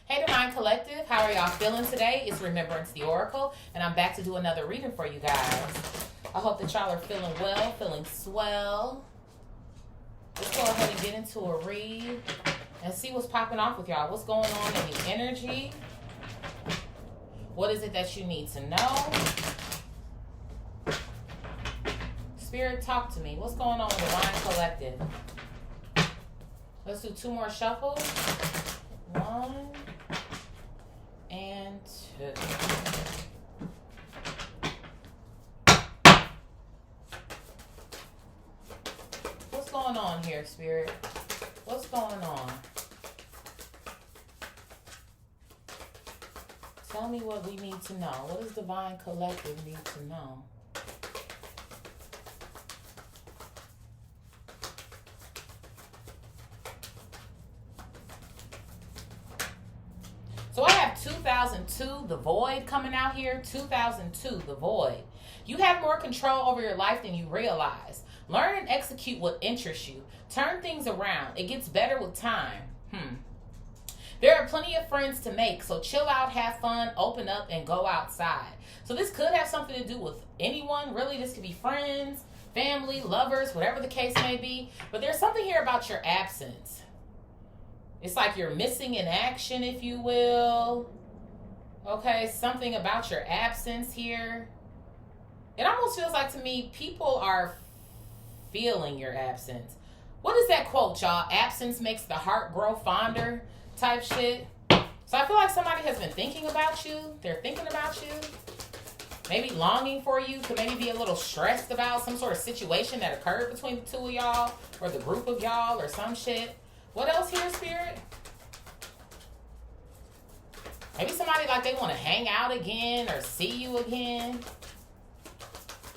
Hey Divine Collective, how are y'all feeling today? It's Remembrance the Oracle, and I'm back to do another reading for you guys. I hope that y'all are feeling well, feeling swell. Let's go ahead and get into a read and see what's popping off with y'all. What's going on in the energy? What is it that you need to know? Spirit, talk to me. What's going on with Divine Collective? Let's do 2 more shuffles. 1 and 2. What's going on here, Spirit? What's going on? Tell me what we need to know. What does Divine Collective need to know? So I have 2002, the void coming out here. 2002, the void. You have more control over your life than you realize. Learn and execute what interests you. Turn things around. It gets better with time. There are plenty of friends to make, so chill out, have fun, open up, and go outside. So this could have something to do with anyone. Really, this could be friends, family, lovers, whatever the case may be. But there's something here about your absence. It's like you're missing in action, if you will. Okay, something about your absence here. It almost feels like to me, people are feeling your absence. What is that quote, y'all? Absence makes the heart grow fonder type shit. So I feel like somebody has been thinking about you. They're thinking about you. Maybe longing for you. Could maybe be a little stressed about some sort of situation that occurred between the 2 of y'all or the group of y'all or some shit. What else here, Spirit? Maybe somebody like they want to hang out again or see you again.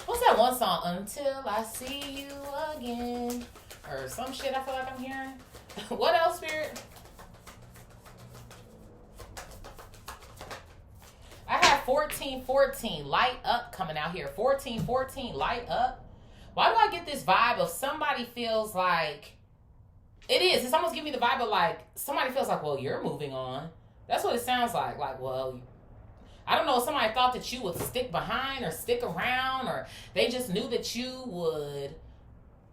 What's that one song? Until I see you again. Or some shit I feel like I'm hearing. What else, Spirit? I have 1414, light up coming out here. 1414, light up. Why do I get this vibe of somebody feels like... It is. It's almost giving me the vibe of like, somebody feels like, well, you're moving on. That's what it sounds like. Like, well, I don't know. Somebody thought that you would stick behind or stick around, or they just knew that you would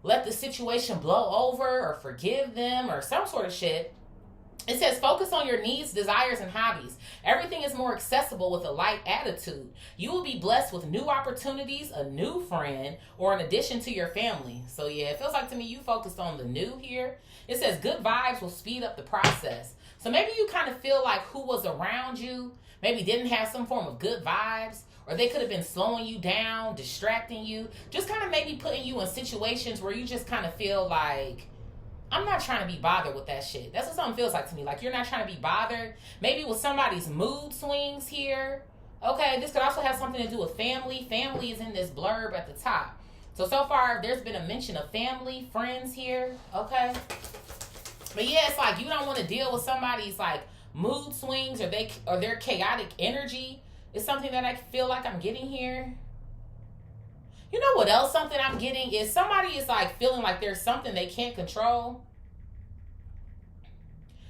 let the situation blow over or forgive them or some sort of shit. It says, focus on your needs, desires, and hobbies. Everything is more accessible with a light attitude. You will be blessed with new opportunities, a new friend, or an addition to your family. So yeah, it feels like to me you focused on the new here. It says good vibes will speed up the process. So maybe you kind of feel like who was around you maybe didn't have some form of good vibes, or they could have been slowing you down, distracting you, just kind of maybe putting you in situations where you just kind of feel like, I'm not trying to be bothered with that shit. That's what something feels like to me. Like you're not trying to be bothered. Maybe with somebody's mood swings here. Okay, this could also have something to do with family. Family is in this blurb at the top. So far, there's been a mention of family, friends here. Okay. But yeah, it's like you don't want to deal with somebody's like mood swings or their chaotic energy. It's something that I feel like I'm getting here. You know what else something I'm getting is somebody is like feeling like there's something they can't control.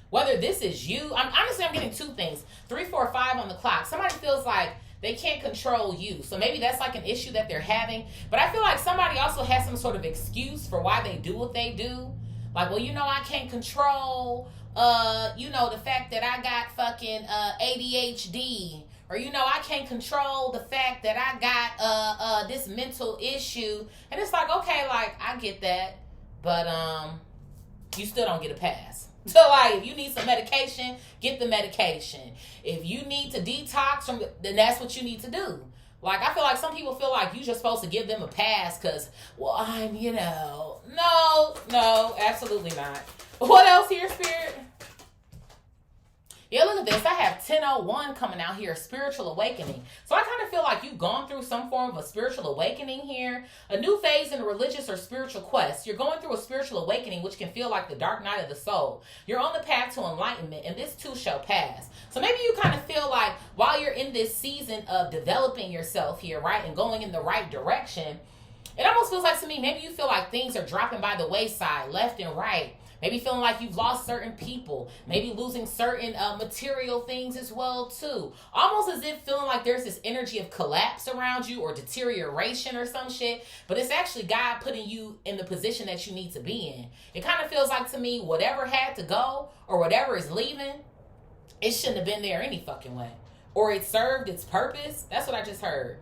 Whether this is you, I'm getting 2 things. 3, 4, 5 on the clock. Somebody feels like they can't control you. So maybe that's like an issue that they're having. But I feel like somebody also has some sort of excuse for why they do what they do. Like, well, I can't control, the fact that I got fucking ADHD. Or, I can't control the fact that I got this mental issue. And it's like, okay, like, I get that. But you still don't get a pass. So, like, if you need some medication, get the medication. If you need to detox, then that's what you need to do. Like, I feel like some people feel like you're just supposed to give them a pass because, well, I'm, No, absolutely not. What else here, Spirit? Yeah, look at this. I have 1001 coming out here, spiritual awakening. So I kind of feel like you've gone through some form of a spiritual awakening here. A new phase in a religious or spiritual quest. You're going through a spiritual awakening, which can feel like the dark night of the soul. You're on the path to enlightenment, and this too shall pass. So maybe you kind of feel like while you're in this season of developing yourself here, right, and going in the right direction, it almost feels like to me, maybe you feel like things are dropping by the wayside, left and right. Maybe feeling like you've lost certain people. Maybe losing certain material things as well too. Almost as if feeling like there's this energy of collapse around you or deterioration or some shit. But it's actually God putting you in the position that you need to be in. It kind of feels like to me, whatever had to go or whatever is leaving, it shouldn't have been there any fucking way. Or it served its purpose. That's what I just heard.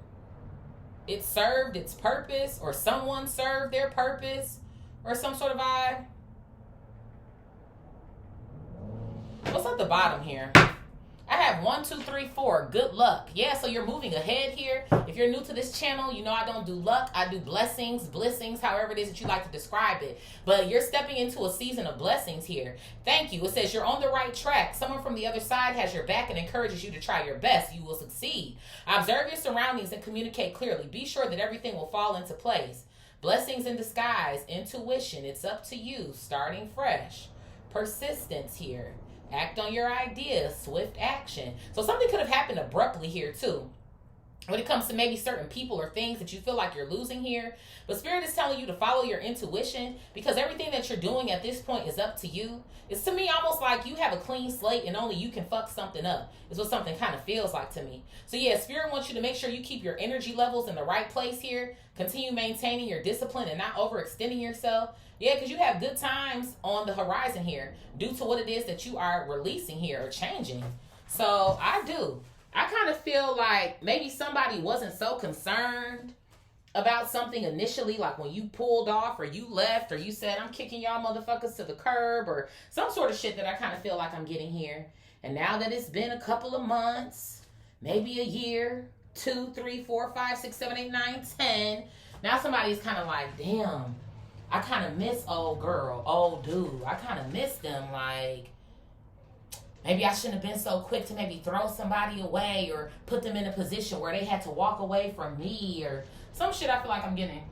It served its purpose, or someone served their purpose, or some sort of vibe. What's at the bottom here? I have 1, 2, 3, 4. Good luck. Yeah, so you're moving ahead here. If you're new to this channel, you know I don't do luck. I do blessings, blessings, however it is that you like to describe it. But you're stepping into a season of blessings here. Thank you. It says you're on the right track. Someone from the other side has your back and encourages you to try your best. You will succeed. Observe your surroundings and communicate clearly. Be sure that everything will fall into place. Blessings in disguise. Intuition. It's up to you. Starting fresh. Persistence here. Act on your ideas, swift action. So something could have happened abruptly here too. When it comes to maybe certain people or things that you feel like you're losing here. But Spirit is telling you to follow your intuition because everything that you're doing at this point is up to you. It's to me almost like you have a clean slate and only you can fuck something up. Is what something kind of feels like to me. So yeah, Spirit wants you to make sure you keep your energy levels in the right place here. Continue maintaining your discipline and not overextending yourself. Yeah, because you have good times on the horizon here due to what it is that you are releasing here or changing. So I kind of feel like maybe somebody wasn't so concerned about something initially, like when you pulled off or you left or you said, I'm kicking y'all motherfuckers to the curb or some sort of shit that I kind of feel like I'm getting here. And now that it's been a couple of months, maybe a year, 2, 3, 4, 5, 6, 7, 8, 9, 10, now somebody's kind of like, damn, I kind of miss old girl, old dude. I kind of miss them. Like, maybe I shouldn't have been so quick to maybe throw somebody away or put them in a position where they had to walk away from me or some shit I feel like I'm getting.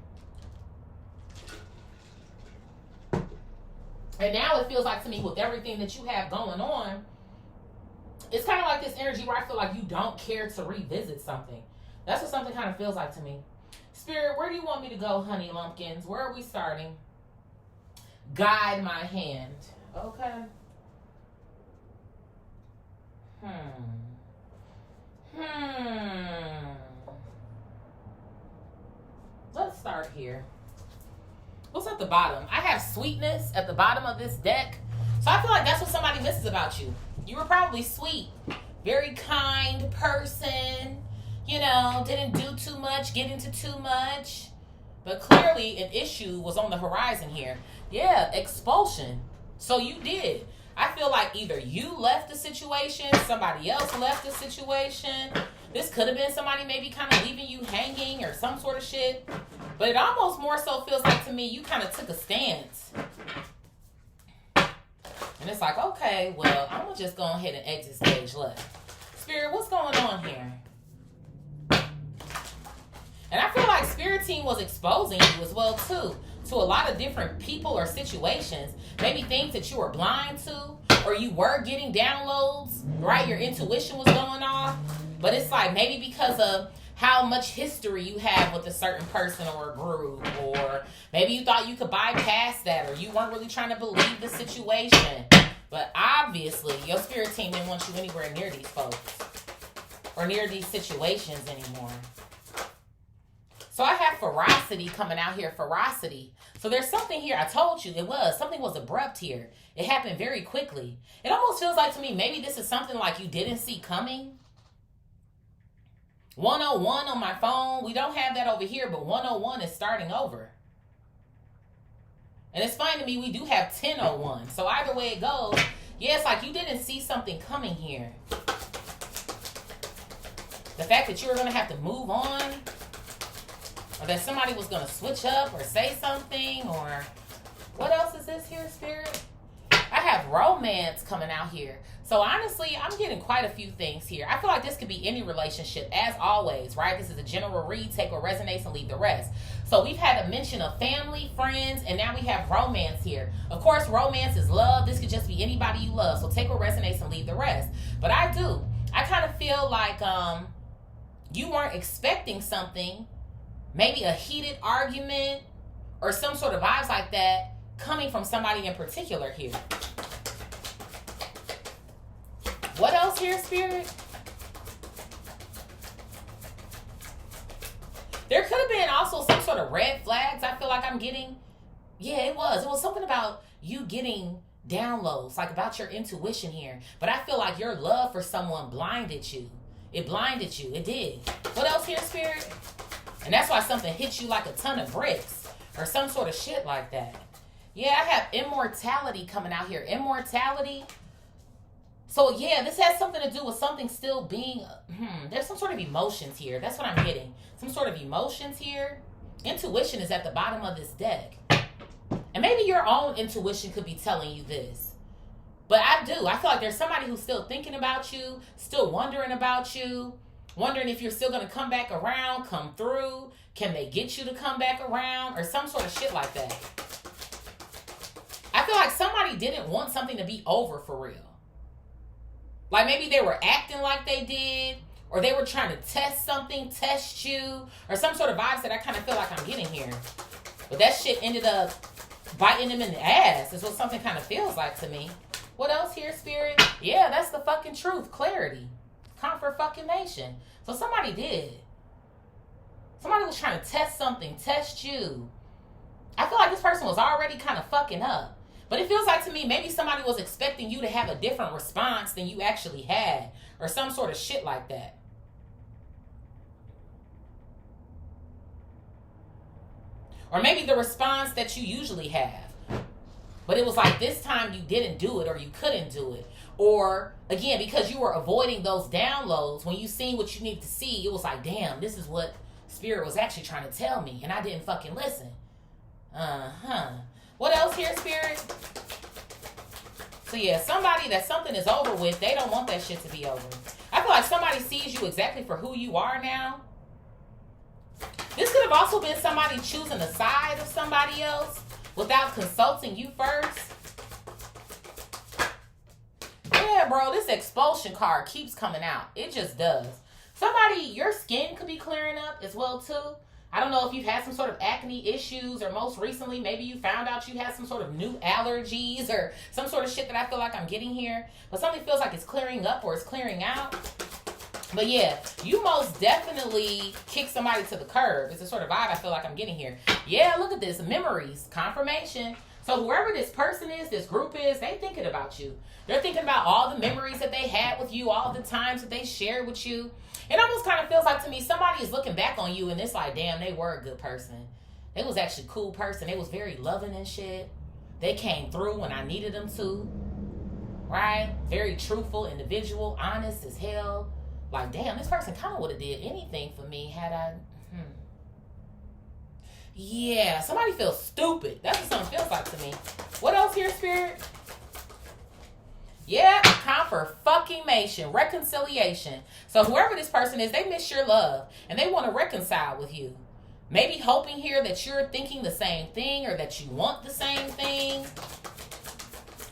And now it feels like to me with everything that you have going on, it's kind of like this energy where I feel like you don't care to revisit something. That's what something kind of feels like to me. Spirit, where do you want me to go, honey lumpkins? Where are we starting? Guide my hand. Okay. Let's start here. What's at the bottom? I have sweetness at the bottom of this deck. So I feel like that's what somebody misses about you. You were probably sweet. Very kind person. You know, didn't do too much, get into too much. But clearly an issue was on the horizon here. Yeah, expulsion. So you did. I feel like either you left the situation, somebody else left the situation. This could have been somebody maybe kind of leaving you hanging or some sort of shit. But it almost more so feels like to me you kind of took a stance. And it's like, okay, well, I'm going to just go ahead and exit stage left. Spirit, what's going on here? And I feel like Spirit Team was exposing you as well, too, to a lot of different people or situations. Maybe things that you were blind to, or you were getting downloads, right? Your intuition was going off. But it's like maybe because of how much history you have with a certain person or a group, or maybe you thought you could bypass that, or you weren't really trying to believe the situation. But obviously, your Spirit Team didn't want you anywhere near these folks or near these situations anymore. So I have ferocity coming out here, ferocity. So there's something here. I told you something was abrupt here. It happened very quickly. It almost feels like to me, maybe this is something like you didn't see coming. 101 on my phone. We don't have that over here, but 101 is starting over. And it's funny to me, we do have 1001. So either way it goes, yeah, it's like you didn't see something coming here. The fact that you were going to have to move on, or that somebody was going to switch up or say something, or what else is this here, Spirit? I have romance coming out here. So honestly, I'm getting quite a few things here. I feel like this could be any relationship, as always, right? This is a general read. Take what resonates and leave the rest. So we've had a mention of family, friends, and now we have romance here. Of course, romance is love. This could just be anybody you love. So take what resonates and leave the rest. But I kind of feel like you weren't expecting something, maybe a heated argument or some sort of vibes like that coming from somebody in particular here. What else here, Spirit? There could have been also some sort of red flags I feel like I'm getting. Yeah, it was. It was something about you getting downloads, like about your intuition here. But I feel like your love for someone blinded you. It blinded you. It did. What else here, Spirit? And that's why something hit you like a ton of bricks or some sort of shit like that. Yeah, I have immortality coming out here. Immortality. So yeah, this has something to do with something still being, there's some sort of emotions here. That's what I'm getting. Some sort of emotions here. Intuition is at the bottom of this deck. And maybe your own intuition could be telling you this. But I feel like there's somebody who's still thinking about you, still wondering about you, wondering if you're still going to come back around, come through. Can they get you to come back around? Or some sort of shit like that. I feel like somebody didn't want something to be over for real. Like maybe they were acting like they did, or they were trying to test something, test you, or some sort of vibes that I kind of feel like I'm getting here. But that shit ended up biting them in the ass is what something kind of feels like to me. What else here, Spirit? Yeah, that's the fucking truth. Clarity. Comfort fucking nation. So somebody did. Somebody was trying to test something, test you. I feel like this person was already kind of fucking up. But it feels like to me, maybe somebody was expecting you to have a different response than you actually had. Or some sort of shit like that. Or maybe the response that you usually have. But it was like this time you didn't do it or you couldn't do it. Or, again, because you were avoiding those downloads, when you seen what you needed to see, it was like, damn, this is what Spirit was actually trying to tell me. And I didn't fucking listen. What else here, Spirit? So yeah, somebody that something is over with, they don't want that shit to be over. I feel like somebody sees you exactly for who you are now. This could have also been somebody choosing the side of somebody else without consulting you first. Yeah, bro, this expulsion card keeps coming out. It just does. Somebody, your skin could be clearing up as well, too. I don't know if you've had some sort of acne issues, or most recently, maybe you found out you had some sort of new allergies or some sort of shit that I feel like I'm getting here. But something feels like it's clearing up or it's clearing out. But yeah, you most definitely kick somebody to the curb. It's a sort of vibe I feel like I'm getting here. Yeah, look at this. Memories. Confirmation. So whoever this person is, this group is, they thinking about you. They're thinking about all the memories that they had with you, all the times that they shared with you. It almost kind of feels like to me, somebody is looking back on you and it's like, damn, they were a good person. They was actually a cool person. They was very loving and shit. They came through when I needed them to. Right? Very truthful individual, honest as hell. Like, damn, this person kind of would have did anything for me had I... Yeah, somebody feels stupid. That's what something feels like to me. What else here, Spirit? Yeah, confirmation, reconciliation. So whoever this person is, they miss your love and they want to reconcile with you. Maybe hoping here that you're thinking the same thing, or that you want the same thing,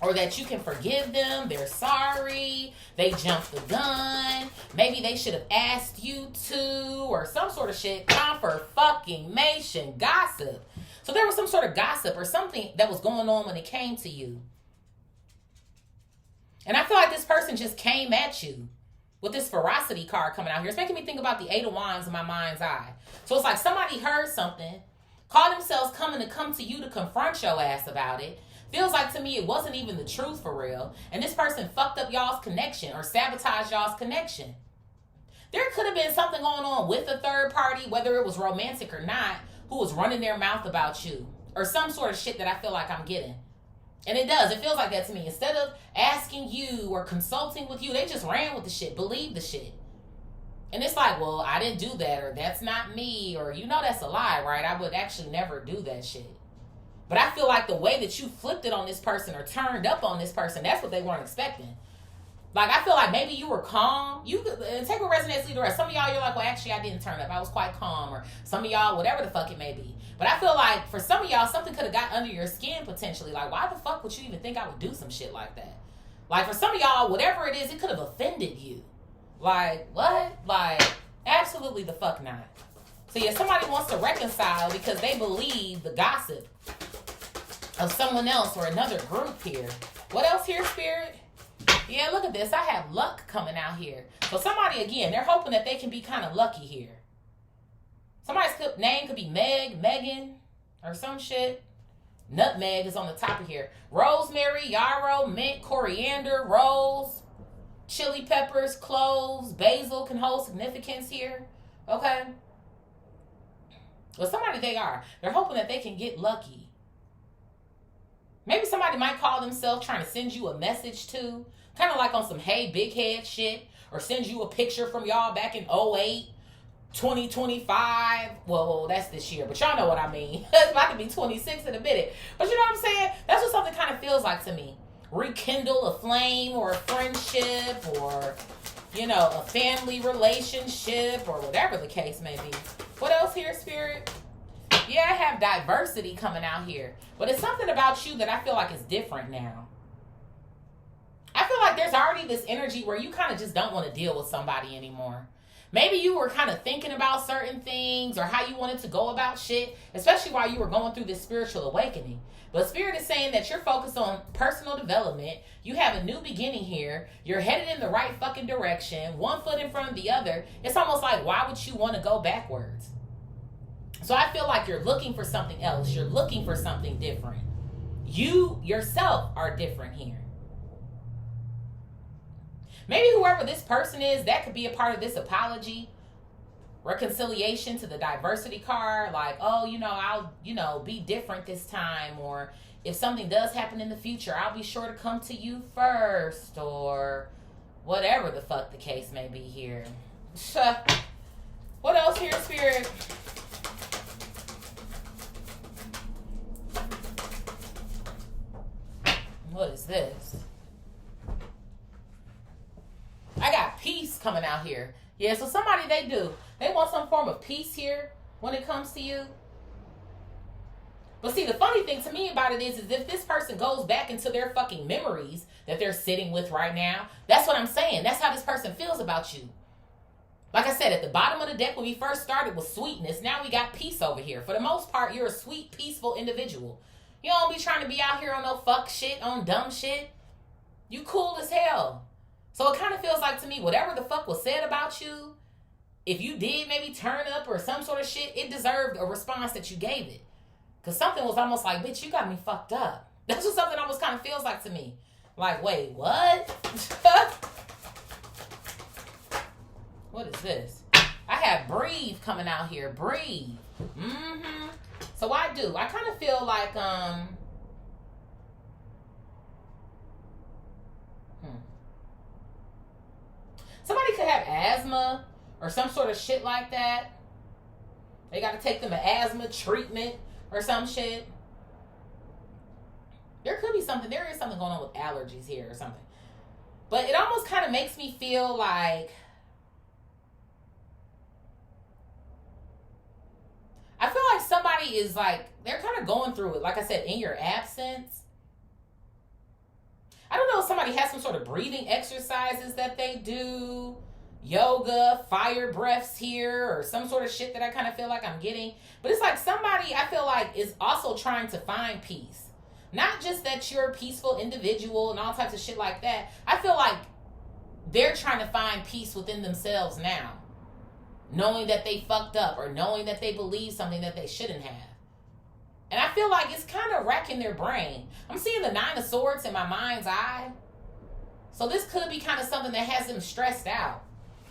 or that you can forgive them. They're sorry. They jumped the gun. Maybe they should have asked you to, or some sort of shit. Confirmation, gossip. So there was some sort of gossip or something that was going on when it came to you. And I feel like this person just came at you with this ferocity card coming out here. It's making me think about the 8 of Wands in my mind's eye. So it's like somebody heard something, called themselves come to you to confront your ass about it. Feels like to me it wasn't even the truth for real. And this person fucked up y'all's connection or sabotaged y'all's connection. There could have been something going on with a third party, whether it was romantic or not, who was running their mouth about you. Or some sort of shit that I feel like I'm getting. And it does. It feels like that to me. Instead of asking you or consulting with you, they just ran with the shit, believed the shit. And it's like, well, I didn't do that, or that's not me, or you know that's a lie, right? I would actually never do that shit. But I feel like the way that you flipped it on this person or turned up on this person, that's what they weren't expecting. Like, I feel like maybe you were calm. You take what resonates, leave the rest. Some of y'all, you're like, well, actually, I didn't turn up. I was quite calm. Or some of y'all, whatever the fuck it may be. But I feel like for some of y'all, something could have got under your skin potentially. Like, why the fuck would you even think I would do some shit like that? Like, for some of y'all, whatever it is, it could have offended you. Like, what? Like, absolutely the fuck not. So, yeah, somebody wants to reconcile because they believe the gossip. of someone else or another group here. What else here, Spirit? Yeah, look at this. I have luck coming out here. So somebody, again, they're hoping that they can be kind of lucky here. Somebody's name could be Meg, Megan, or some shit. Nutmeg is on the top of here. Rosemary, yarrow, mint, coriander, rose, chili peppers, cloves, basil can hold significance here. Okay? Well, somebody they are. They're hoping that they can get lucky. Maybe somebody might call themselves trying to send you a message too. Kind of like on some hey big head shit. Or send you a picture from y'all back in 08. 2025. Well, that's this year, but y'all know what I mean. It's about to be 26 in a minute. But you know what I'm saying? That's what something kind of feels like to me. Rekindle a flame or a friendship or, you know, a family relationship or whatever the case may be. What else here, Spirit? Yeah, I have diversity coming out here. But it's something about you that I feel like is different now. I feel like there's already this energy where you kind of just don't want to deal with somebody anymore. Maybe you were kind of thinking about certain things or how you wanted to go about shit, especially while you were going through this spiritual awakening. But Spirit is saying that you're focused on personal development. You have a new beginning here. You're headed in the right fucking direction, one foot in front of the other. It's almost like, why would you want to go backwards? So I feel like you're looking for something else. You're looking for something different. You yourself are different here. Maybe whoever this person is, that could be a part of this apology, reconciliation to the diversity card. Like, oh, you know, I'll, you know, be different this time. Or if something does happen in the future, I'll be sure to come to you first. Or whatever the fuck the case may be here. What else here, Spirit? What is this? I got peace coming out here. Yeah, so somebody they want some form of peace here when it comes to you. But see, the funny thing to me about it is if this person goes back into their fucking memories that they're sitting with right now, that's what I'm saying. That's how this person feels about you. Like I said, at the bottom of the deck when we first started was sweetness. Now we got peace over here. For the most part, you're a sweet, peaceful individual. You don't be trying to be out here on no fuck shit, on dumb shit. You cool as hell. So it kind of feels like to me, whatever the fuck was said about you, if you did maybe turn up or some sort of shit, it deserved a response that you gave it. Because something was almost like, bitch, you got me fucked up. That's what something almost kind of feels like to me. Like, wait, what? What is this? I have breathe coming out here. Breathe. Mm-hmm. So I do. I kind of feel like, somebody could have asthma or some sort of shit like that. They got to take them an asthma treatment or some shit. There could be something. There is something going on with allergies here or something. But it almost kind of makes me feel like I feel like somebody is like, they're kind of going through it. Like I said, in your absence. I don't know if somebody has some sort of breathing exercises that they do, yoga, fire breaths here, or some sort of shit that I kind of feel like I'm getting. But it's like somebody I feel like is also trying to find peace. Not just that you're a peaceful individual and all types of shit like that. I feel like they're trying to find peace within themselves now. Knowing that they fucked up or knowing that they believe something that they shouldn't have. And I feel like it's kind of wrecking their brain. I'm seeing the 9 of Swords in my mind's eye. So this could be kind of something that has them stressed out.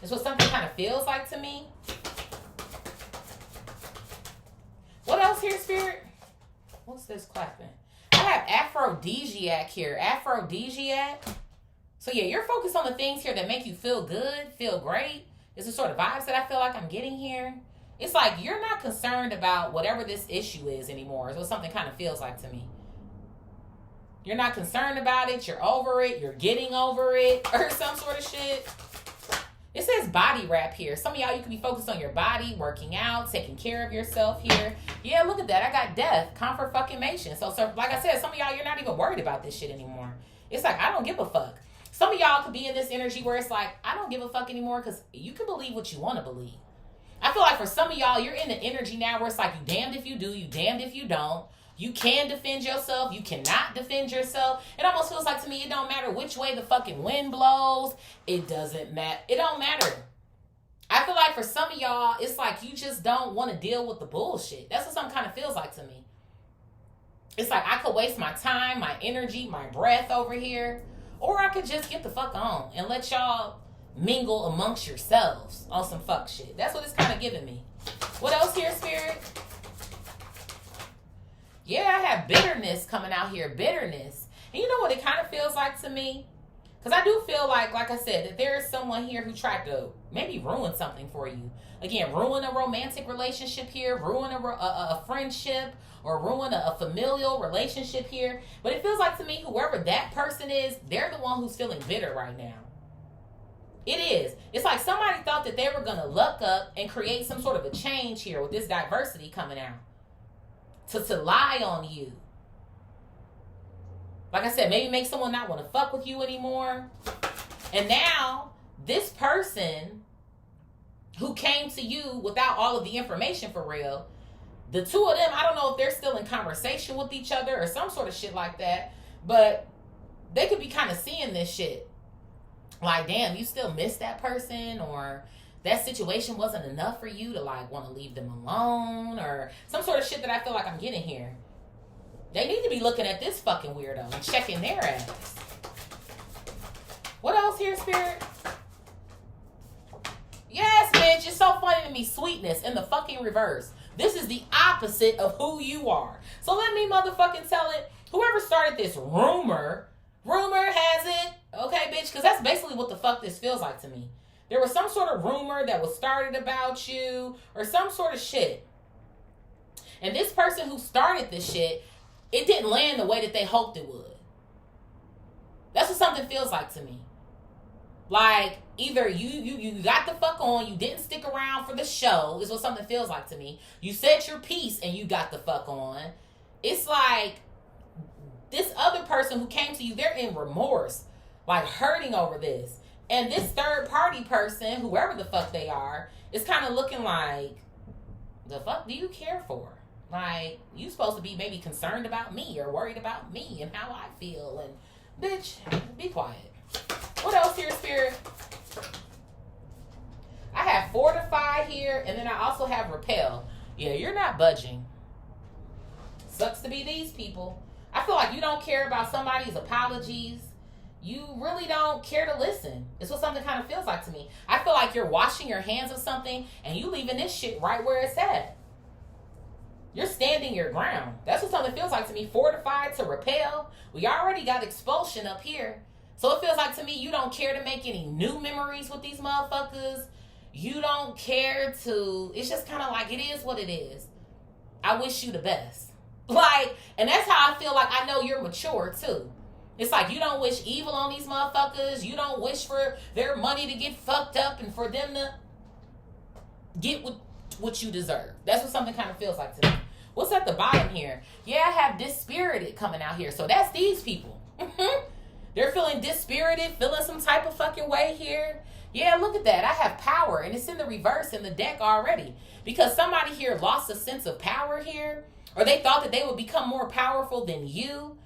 It's what something kind of feels like to me. What else here, Spirit? What's this clapping? I have aphrodisiac here. Aphrodisiac. So yeah, you're focused on the things here that make you feel good, feel great. It's the sort of vibes that I feel like I'm getting here. It's like you're not concerned about whatever this issue is anymore. Is what something kind of feels like to me. You're not concerned about it. You're over it. You're getting over it. Or some sort of shit. It says body wrap here. Some of y'all, you can be focused on your body, working out, taking care of yourself here. Yeah, look at that. I got death. Comfort fucking mation. So like I said, some of y'all, you're not even worried about this shit anymore. It's like, I don't give a fuck. Some of y'all could be in this energy where it's like, I don't give a fuck anymore because you can believe what you want to believe. I feel like for some of y'all, you're in the energy now where it's like, you damned if you do, you damned if you don't. You can defend yourself. You cannot defend yourself. It almost feels like to me, it don't matter which way the fucking wind blows. It doesn't matter. It don't matter. I feel like for some of y'all, it's like you just don't want to deal with the bullshit. That's what some kind of feels like to me. It's like I could waste my time, my energy, my breath over here. Or I could just get the fuck on and let y'all mingle amongst yourselves on some fuck shit. That's what it's kind of giving me. What else here, Spirit? Yeah, I have bitterness coming out here. Bitterness. And you know what it kind of feels like to me? Because I do feel like I said, that there is someone here who tried to maybe ruin something for you. Again, ruin a romantic relationship here, ruin a friendship, or ruin a familial relationship here. But it feels like to me, whoever that person is, they're the one who's feeling bitter right now. It is. It's like somebody thought that they were going to luck up and create some sort of a change here with this diversity coming out. To lie on you. Like I said, maybe make someone not want to fuck with you anymore. And now, this person who came to you without all of the information for real, the two of them, I don't know if they're still in conversation with each other or some sort of shit like that, but they could be kind of seeing this shit. Like, damn, you still miss that person, or that situation wasn't enough for you to like want to leave them alone, or some sort of shit that I feel like I'm getting here. They need to be looking at this fucking weirdo and checking their ass. What else here, Spirit? Yes, bitch, it's so funny to me. Sweetness in the fucking reverse. This is the opposite of who you are. So let me motherfucking tell it. Whoever started this rumor has it. Okay, bitch, because that's basically what the fuck this feels like to me. There was some sort of rumor that was started about you or some sort of shit. And this person who started this shit, it didn't land the way that they hoped it would. That's what something feels like to me. Like, either you got the fuck on, you didn't stick around for the show, is what something feels like to me. You said your piece and you got the fuck on. It's like, this other person who came to you, they're in remorse, like hurting over this. And this third party person, whoever the fuck they are, is kind of looking like, the fuck do you care for? Like, you supposed to be maybe concerned about me or worried about me and how I feel. And, bitch, be quiet. What else here, Spirit? I have fortify here, and then I also have repel. Yeah, you're not budging. Sucks to be these people. I feel like you don't care about somebody's apologies. You really don't care to listen. It's what something kind of feels like to me. I feel like you're washing your hands of something, and you leaving this shit right where it's at. You're standing your ground. That's what something feels like to me. Fortified to repel. We already got expulsion up here. So it feels like to me you don't care to make any new memories with these motherfuckers. You don't care to... It's just kind of like, it is what it is. I wish you the best. Like, and that's how I feel like I know you're mature too. It's like you don't wish evil on these motherfuckers. You don't wish for their money to get fucked up and for them to get what you deserve. That's what something kind of feels like to me. What's at the bottom here? Yeah, I have dispirited coming out here. So that's these people. They're feeling dispirited, feeling some type of fucking way here. Yeah, look at that. I have power, and it's in the reverse in the deck already. Because somebody here lost a sense of power here, or they thought that they would become more powerful than you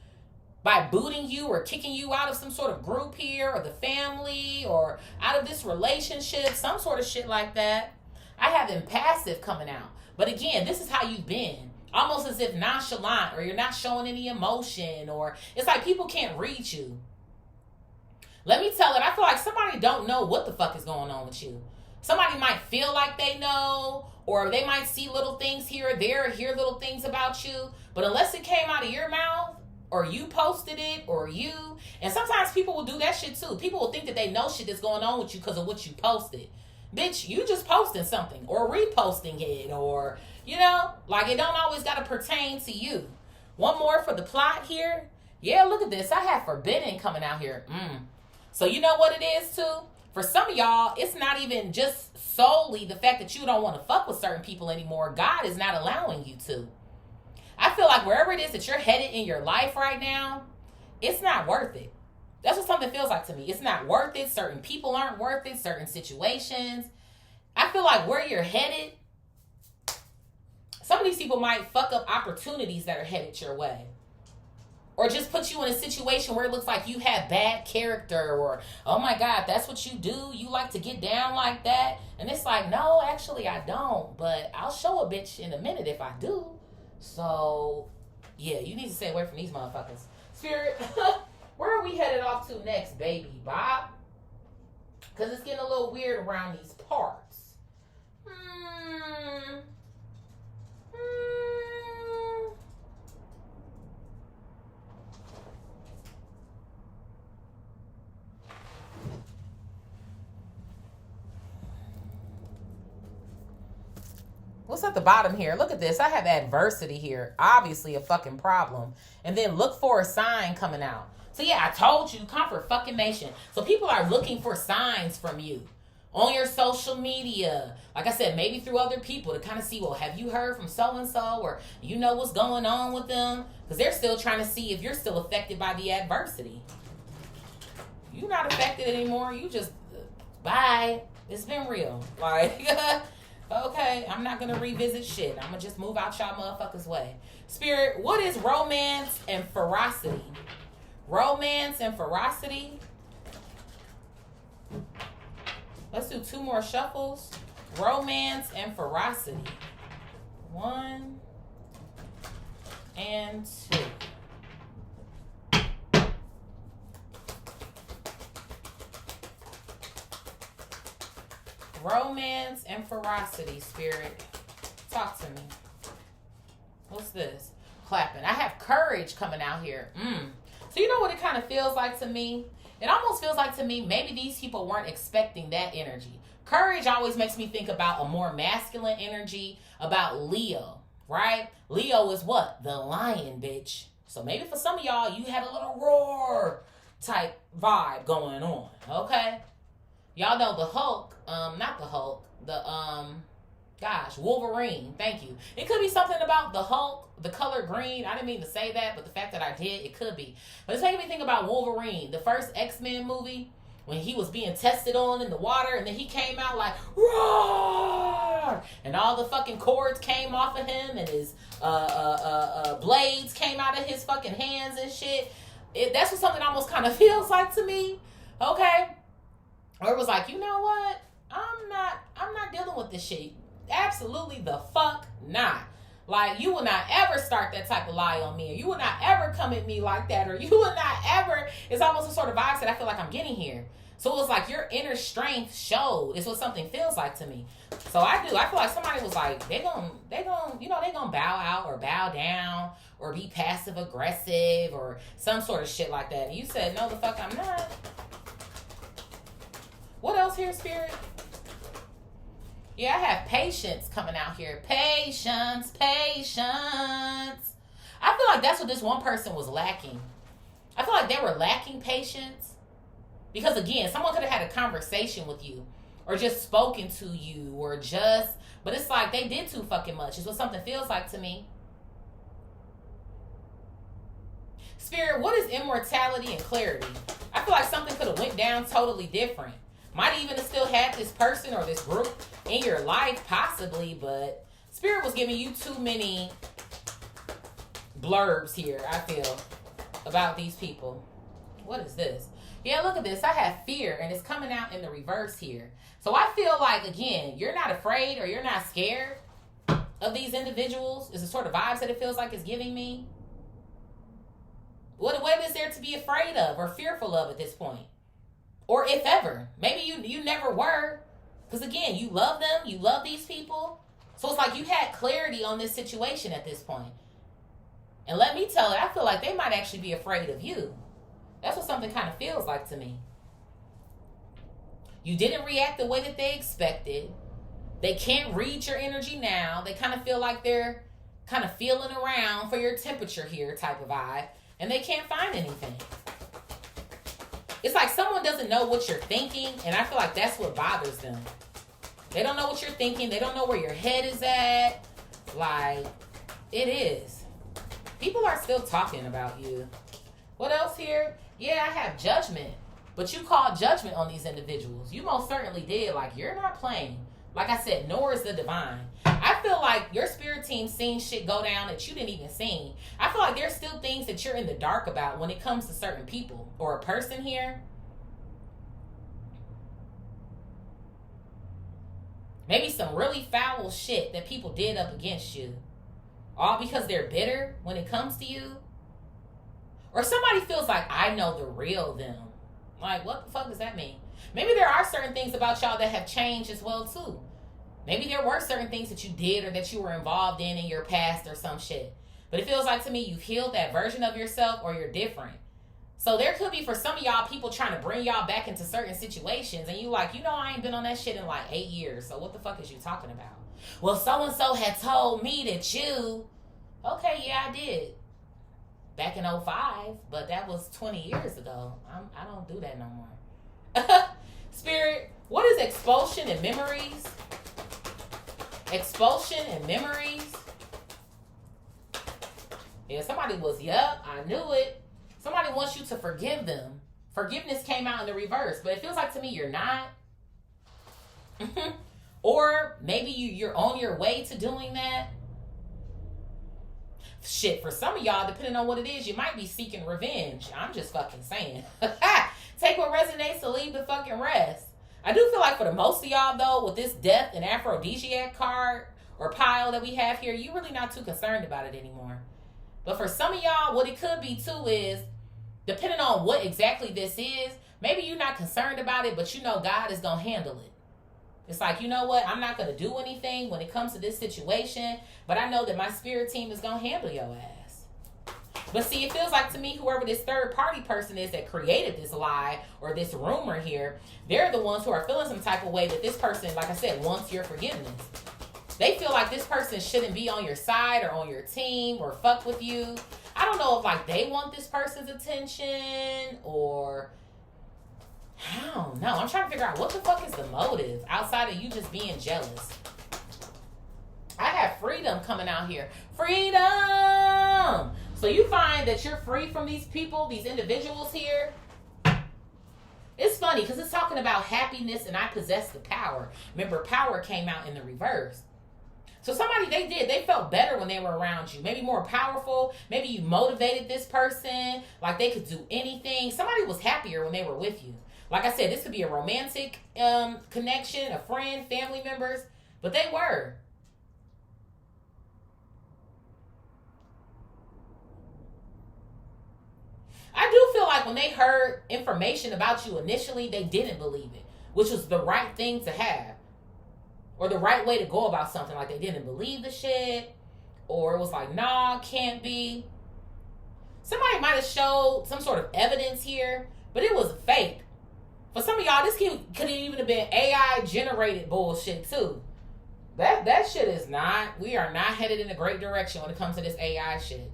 by booting you or kicking you out of some sort of group here, or the family, or out of this relationship, some sort of shit like that. I have impassive coming out. But again, this is how you've been. Almost as if nonchalant, or you're not showing any emotion, or it's like people can't read you. Let me tell it, I feel like somebody don't know what the fuck is going on with you. Somebody might feel like they know, or they might see little things here or there, or hear little things about you, but unless it came out of your mouth, or you posted it, or you, and sometimes people will do that shit too. People will think that they know shit that's going on with you because of what you posted. Bitch, you just posting something, or reposting it, or, you know, like it don't always got to pertain to you. One more for the plot here. Yeah, look at this. I have forbidden coming out here. So you know what it is too? For some of y'all, it's not even just solely the fact that you don't want to fuck with certain people anymore. God is not allowing you to. I feel like wherever it is that you're headed in your life right now, it's not worth it. That's what something feels like to me. It's not worth it. Certain people aren't worth it. Certain situations. I feel like where you're headed, Some of these people might fuck up opportunities that are headed your way. Or just put you in a situation where it looks like you have bad character, or, oh my God, that's what you do? You like to get down like that? And it's like, no, actually I don't. But I'll show a bitch in a minute if I do. So, yeah, you need to stay away from these motherfuckers. Spirit, where are we headed off to next, baby Bob? Because it's getting a little weird around these parts. What's at the bottom here? Look at this. I have adversity here. Obviously a fucking problem. And then look for a sign coming out. So yeah, I told you, comfort fucking nation. So people are looking for signs from you on your social media. Like I said, maybe through other people to kind of see, well, have you heard from so-and-so, or you know what's going on with them? Because they're still trying to see if you're still affected by the adversity. You're not affected anymore. You just, bye. It's been real. Like, okay, I'm not going to revisit shit. I'm going to just move out y'all motherfuckers' way. Spirit, what is romance and ferocity? Romance and ferocity. Let's do 2 more shuffles. Romance and ferocity. 1 and 2. Romance and ferocity, Spirit. Talk to me. What's this? Clapping. I have courage coming out here. So you know what it kind of feels like to me? It almost feels like to me, maybe these people weren't expecting that energy. Courage always makes me think about a more masculine energy, about Leo, right? Leo is what? The lion, bitch. So maybe for some of y'all, you had a little roar type vibe going on, okay? Y'all know the Hulk, not the Hulk, Wolverine, thank you. It could be something about the Hulk, the color green. I didn't mean to say that, but the fact that I did, it could be. But it's making me think about Wolverine, the first X-Men movie, when he was being tested on in the water, and then he came out like, roar! And all the fucking cords came off of him, and his blades came out of his fucking hands and shit. That's what something almost kind of feels like to me, okay? Or it was like, you know what? I'm not dealing with this shit. Absolutely the fuck not. Like, you will not ever start that type of lie on me, or you will not ever come at me like that, or you will not ever. It's almost a sort of vibe that I feel like I'm getting here. So it was like your inner strength showed. Is what something feels like to me. So I feel like somebody was like, they gonna bow out or bow down or be passive aggressive or some sort of shit like that. And you said, no, the fuck I'm not. What else here, Spirit? Yeah, I have patience coming out here. Patience. I feel like that's what this one person was lacking. I feel like they were lacking patience. Because again, someone could have had a conversation with you, or just spoken to you, but it's like they did too fucking much. Is what something feels like to me. Spirit, what is immortality and clarity? I feel like something could have went down totally different. Might even have still had this person or this group in your life, possibly, but Spirit was giving you too many blurbs here, I feel, about these people. What is this? Yeah, look at this. I have fear, and it's coming out in the reverse here. So I feel like, again, you're not afraid or you're not scared of these individuals. It's the sort of vibes that it feels like it's giving me. What is there to be afraid of or fearful of at this point? Or if ever. Maybe you never were. Because again, you love them. You love these people. So it's like you had clarity on this situation at this point. And let me tell you, I feel like they might actually be afraid of you. That's what something kind of feels like to me. You didn't react the way that they expected. They can't read your energy now. They kind of feel like they're kind of feeling around for your temperature here type of vibe. And they can't find anything. It's like someone doesn't know what you're thinking, and I feel like that's what bothers them. They don't know what you're thinking. They don't know where your head is at. Like, it is. People are still talking about you. What else here? Yeah, I have judgment. But you called judgment on these individuals. You most certainly did. Like, you're not playing. Like I said, nor is the divine. I feel like your spirit team seen shit go down that you didn't even see. I feel like there's still things that you're in the dark about when it comes to certain people or a person here. Maybe some really foul shit that people did up against you. All because they're bitter when it comes to you. Or somebody feels like, I know the real them. Like, what the fuck does that mean? Maybe there are certain things about y'all that have changed as well, too. Maybe there were certain things that you did or that you were involved in your past or some shit. But it feels like to me you've healed that version of yourself or you're different. So there could be for some of y'all people trying to bring y'all back into certain situations. And you like, I ain't been on that shit in like 8 years. So what the fuck is you talking about? Well, so-and-so had told me that you... Okay, yeah, I did. Back in 2005. But that was 20 years ago. I don't do that no more. Spirit, what is expulsion and memories? Expulsion and memories. Yeah, somebody was, I knew it. Somebody wants you to forgive them. Forgiveness came out in the reverse, but it feels like to me you're not. Or maybe you're on your way to doing that. Shit, for some of y'all, depending on what it is, you might be seeking revenge. I'm just fucking saying. Take what resonates to leave the fucking rest. I do feel like for the most of y'all, though, with this death and aphrodisiac card or pile that we have here, you're really not too concerned about it anymore. But for some of y'all, what it could be, too, is depending on what exactly this is, maybe you're not concerned about it, but God is going to handle it. It's like, you know what? I'm not going to do anything when it comes to this situation, but I know that my spirit team is going to handle your ass. But see, it feels like to me, whoever this third party person is that created this lie or this rumor here, they're the ones who are feeling some type of way that this person, like I said, wants your forgiveness. They feel like this person shouldn't be on your side or on your team or fuck with you. I don't know if like they want this person's attention or... I don't know. I'm trying to figure out what the fuck is the motive outside of you just being jealous. I have freedom coming out here. Freedom! So you find that you're free from these people, these individuals here. It's funny because it's talking about happiness and I possess the power. Remember, power came out in the reverse. So somebody, they felt better when they were around you. Maybe more powerful. Maybe you motivated this person. Like they could do anything. Somebody was happier when they were with you. Like I said, this could be a romantic connection, a friend, family members. But they were. I do feel like when they heard information about you initially, they didn't believe it. Which was the right thing to have. Or the right way to go about something. Like they didn't believe the shit. Or it was like, nah, can't be. Somebody might have showed some sort of evidence here. But it was fake. For some of y'all, this could even have been AI generated bullshit too. That shit is not. We are not headed in a great direction when it comes to this AI shit.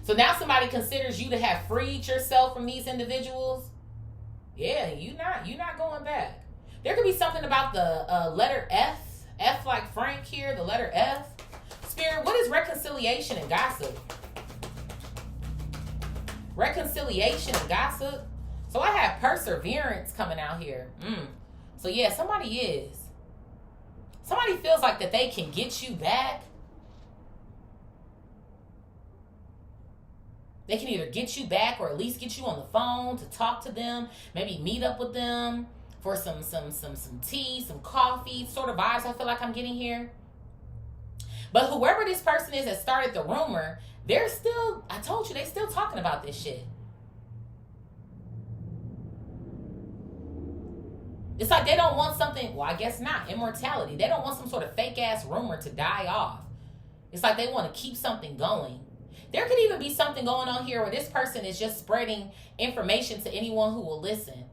So now somebody considers you to have freed yourself from these individuals. Yeah, you're not going back. There could be something about the letter F. F like Frank here, the letter F. Spirit, what is reconciliation and gossip? Reconciliation and gossip. So I have perseverance coming out here. So yeah, somebody feels like that they can get you back. They can either get you back or at least get you on the phone to talk to them. Maybe meet up with them for some tea, some coffee, sort of vibes I feel like I'm getting here. But whoever this person is that started the rumor, they're still, I told you, they still talking about this shit. It's like they don't want something, well, I guess not, immortality. They don't want some sort of fake ass rumor to die off. It's like they want to keep something going. There could even be something going on here where this person is just spreading information to anyone who will listen.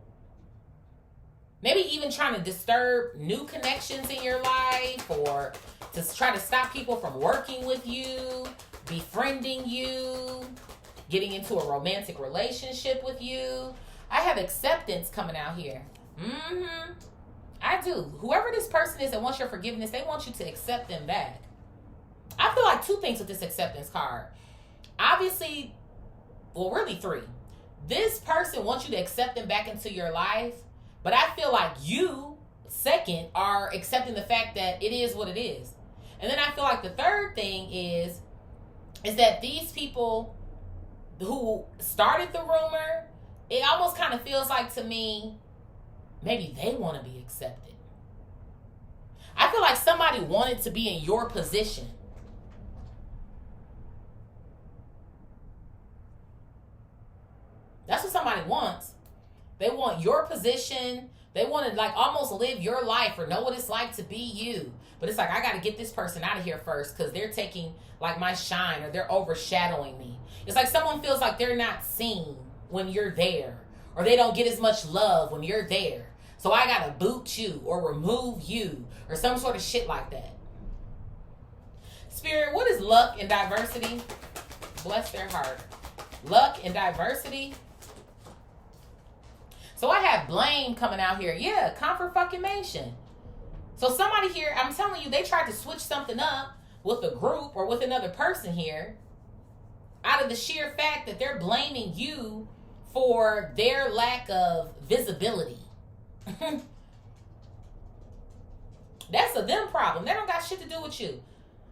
Maybe even trying to disturb new connections in your life or to try to stop people from working with you, befriending you, getting into a romantic relationship with you. I have acceptance coming out here. I do. Whoever this person is that wants your forgiveness, they want you to accept them back. I feel like two things with this acceptance card. Obviously, well, really three. This person wants you to accept them back into your life, But I feel like you, second, are accepting the fact that it is what it is. And then I feel like the third thing is that these people who started the rumor, it almost kind of feels like to me, maybe they want to be accepted. I feel like somebody wanted to be in your position. That's what somebody wants. They want your position. They want to like almost live your life or know what it's like to be you. But it's like, I got to get this person out of here first because they're taking like my shine or they're overshadowing me. It's like someone feels like they're not seen when you're there, or they don't get as much love when you're there. So I got to boot you or remove you or some sort of shit like that. Spirit, what is luck and diversity? Bless their heart. Luck and diversity. So I have blame coming out here. Yeah, confirmation. So somebody here, I'm telling you, they tried to switch something up with a group or with another person here out of the sheer fact that they're blaming you for their lack of visibility. That's a them problem. They don't got shit to do with you.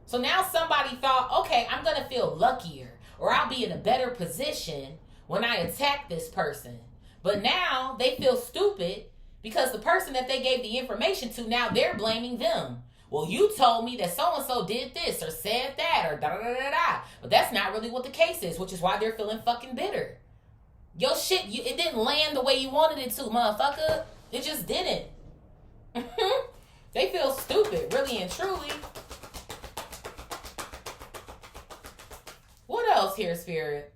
So now somebody thought, okay, I'm going to feel luckier or I'll be in a better position when I attack this person. But now they feel stupid because the person that they gave the information to, now they're blaming them. Well, you told me that so-and-so did this or said that or da-da-da-da-da. But that's not really what the case is, which is why they're feeling fucking bitter. Yo, shit, it didn't land the way you wanted it to, motherfucker. It just didn't. They feel stupid, really and truly. What else here, Spirit?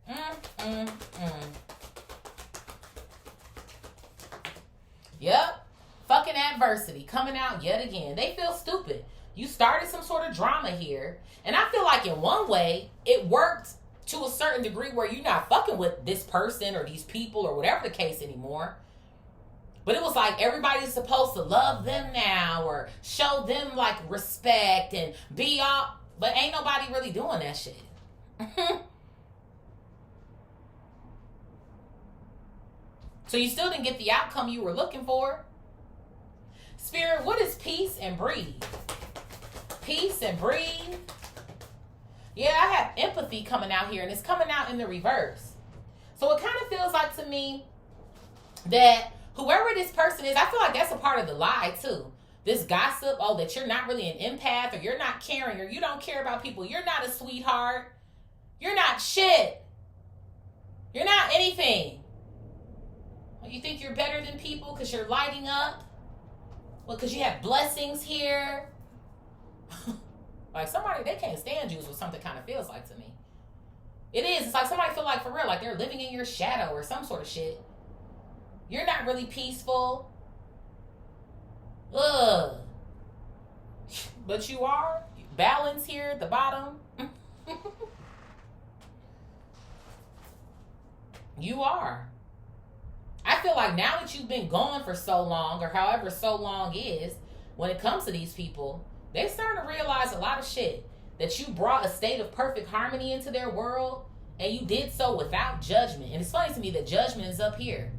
Yep. Fucking adversity coming out yet again. They feel stupid. You started some sort of drama here. And I feel like in one way, it worked to a certain degree where you're not fucking with this person or these people or whatever the case anymore. But it was like everybody's supposed to love them now or show them like respect and be all. But ain't nobody really doing that shit. So you still didn't get the outcome you were looking for. Spirit, what is peace and breathe? Peace and breathe. Yeah, I have empathy coming out here, and it's coming out in the reverse. So it kind of feels like to me that whoever this person is, I feel like that's a part of the lie too. This gossip, oh, that you're not really an empath, or you're not caring, or you don't care about people. You're not a sweetheart. You're not shit. You're not anything. You think you're better than people because you're lighting up? Well, because you have blessings here. Like somebody, they can't stand you is what something kind of feels like to me. It is. It's like somebody feel like for real, like they're living in your shadow or some sort of shit. You're not really peaceful. Ugh. But you are. Balance here at the bottom. You are. I feel like now that you've been gone for so long, or however so long is, when it comes to these people, they're starting to realize a lot of shit. That you brought a state of perfect harmony into their world, and you did so without judgment. And it's funny to me that judgment is up here.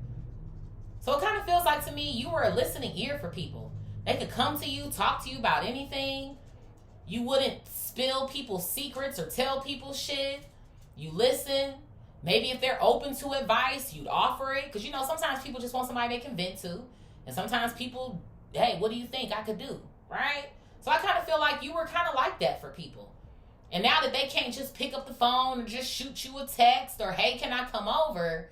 So it kind of feels like to me, you were a listening ear for people. They could come to you, talk to you about anything. You wouldn't spill people's secrets or tell people shit. You listen. Maybe if they're open to advice, you'd offer it. Because, you know, sometimes people just want somebody they can vent to. And sometimes people, hey, what do you think I could do? Right? So I kind of feel like you were kind of like that for people. And now that they can't just pick up the phone and just shoot you a text or, hey, can I come over?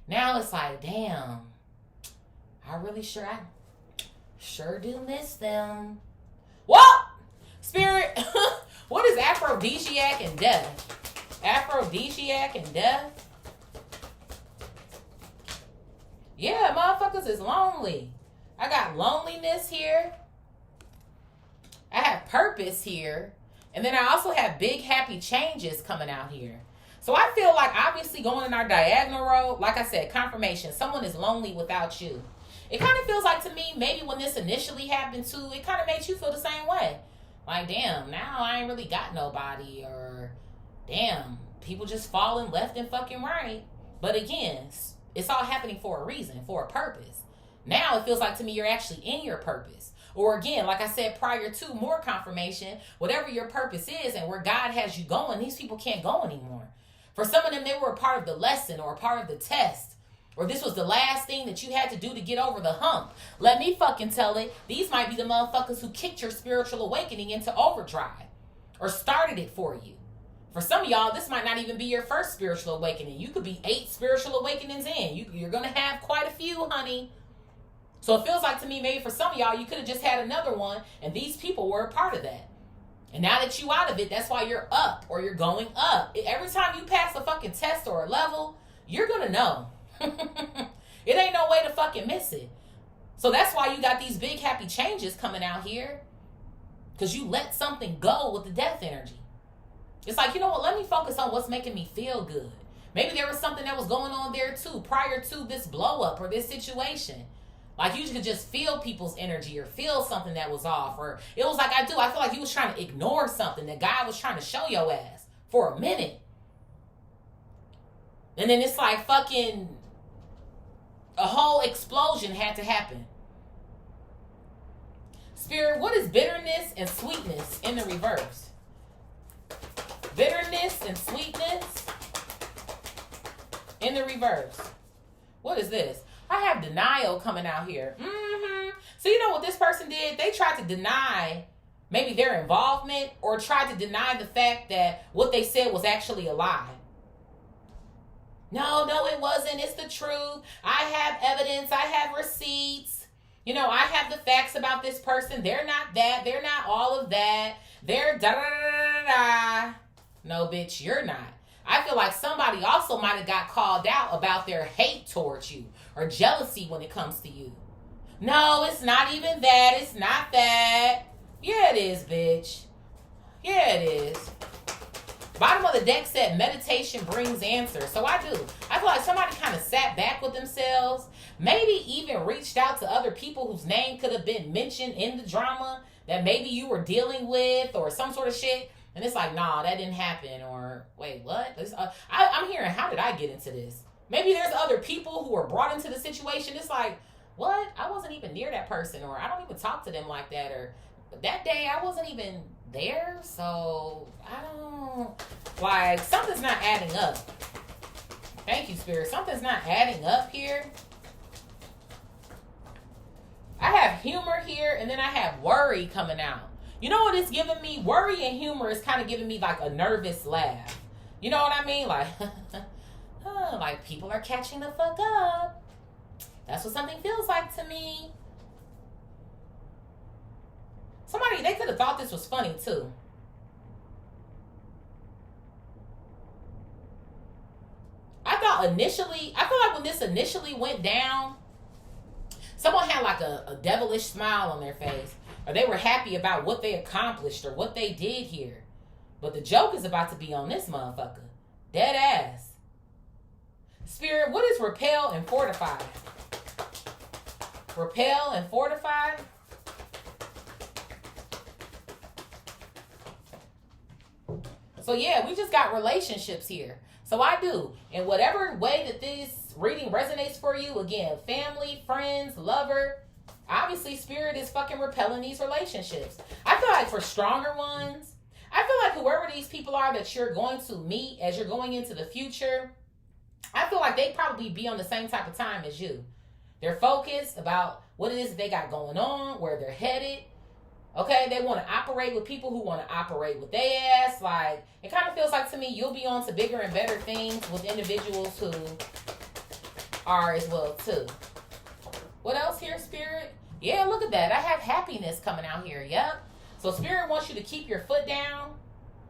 Now it's like, damn, I sure do miss them. Whoa! Spirit, what is aphrodisiac and death? Aphrodisiac and death? Yeah, motherfuckers is lonely. I got loneliness here. I have purpose here. And then I also have big happy changes coming out here. So I feel like obviously going in our diagonal road, like I said, confirmation. Someone is lonely without you. It kind of feels like to me, maybe when this initially happened too, it kind of made you feel the same way. Like, damn, now I ain't really got nobody, or damn, people just falling left and fucking right. But again, it's all happening for a reason, for a purpose. Now it feels like to me you're actually in your purpose. Or again, like I said prior to, more confirmation, whatever your purpose is and where God has you going, these people can't go anymore. For some of them, they were a part of the lesson or a part of the test. Or this was the last thing that you had to do to get over the hump. Let me fucking tell it. These might be the motherfuckers who kicked your spiritual awakening into overdrive. Or started it for you. For some of y'all, this might not even be your first spiritual awakening. You could be 8 spiritual awakenings in. You're going to have quite a few, honey. So it feels like to me, maybe for some of y'all, you could have just had another one. And these people were a part of that. And now that you out of it, that's why you're up or you're going up. Every time you pass a fucking test or a level, you're going to know. It ain't no way to fucking miss it. So that's why you got these big happy changes coming out here. Because you let something go with the death energy. It's like, you know what? Let me focus on what's making me feel good. Maybe there was something that was going on there too prior to this blow up or this situation. Like you could just feel people's energy or feel something that was off. Or it was like I feel like you was trying to ignore something that God was trying to show your ass for a minute. And then it's like fucking a whole explosion had to happen. Spirit, what is bitterness and sweetness in the reverse? Bitterness and sweetness in the reverse. What is this? I have denial coming out here. So you know what this person did? They tried to deny maybe their involvement or tried to deny the fact that what they said was actually a lie. No, it wasn't. It's the truth. I have evidence. I have receipts. You know, I have the facts about this person. They're not that. They're not all of that. They're da-da-da-da-da-da. No, bitch, you're not. I feel like somebody also might have got called out about their hate towards you or jealousy when it comes to you. No, it's not even that. It's not that. Yeah, it is, bitch. Yeah, it is. Bottom of the deck said meditation brings answers. So I do. I feel like somebody kind of sat back with themselves, maybe even reached out to other people whose name could have been mentioned in the drama that maybe you were dealing with or some sort of shit. And it's like, nah, that didn't happen. Or, wait, what? I'm hearing, how did I get into this? Maybe there's other people who were brought into the situation. It's like, what? I wasn't even near that person. Or I don't even talk to them like that. Or that day I wasn't even there. So, I don't, like, something's not adding up. Thank you, Spirit. Something's not adding up here. I have humor here, and then I have worry coming out. You know what it's giving me? Worry and humor is kind of giving me like a nervous laugh. You know what I mean? Like, like people are catching the fuck up. That's what something feels like to me. Somebody, they could have thought this was funny too. I feel like when this initially went down, someone had like a devilish smile on their face. Or they were happy about what they accomplished or what they did here. But the joke is about to be on this motherfucker. Dead ass. Spirit, what is repel and fortify? Repel and fortify? So yeah, we just got relationships here. So I do. In whatever way that this reading resonates for you, again, family, friends, lover, obviously, Spirit is fucking repelling these relationships. I feel like for stronger ones, I feel like whoever these people are that you're going to meet as you're going into the future, I feel like they probably be on the same type of time as you. They're focused about what it is that they got going on, where they're headed. Okay, they want to operate with people who want to operate with their ass. Like, it kind of feels like to me you'll be on to bigger and better things with individuals who are as well too. What else here, Spirit? Yeah, look at that. I have happiness coming out here. Yep. So Spirit wants you to keep your foot down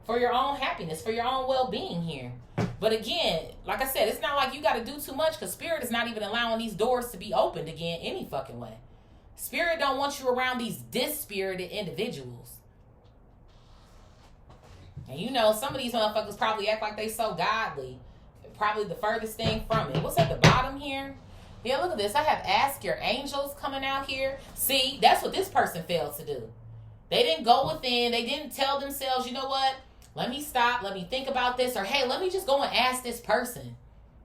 for your own happiness, for your own well-being here. But again, like I said, it's not like you got to do too much because Spirit is not even allowing these doors to be opened again any fucking way. Spirit don't want you around these dispirited individuals. And you know, some of these motherfuckers probably act like they so godly. Probably the furthest thing from it. What's at the bottom here? Yeah, look at this. I have ask your angels coming out here. See, that's what this person failed to do. They didn't go within. They didn't tell themselves, you know what? Let me stop. Let me think about this. Or, hey, let me just go and ask this person.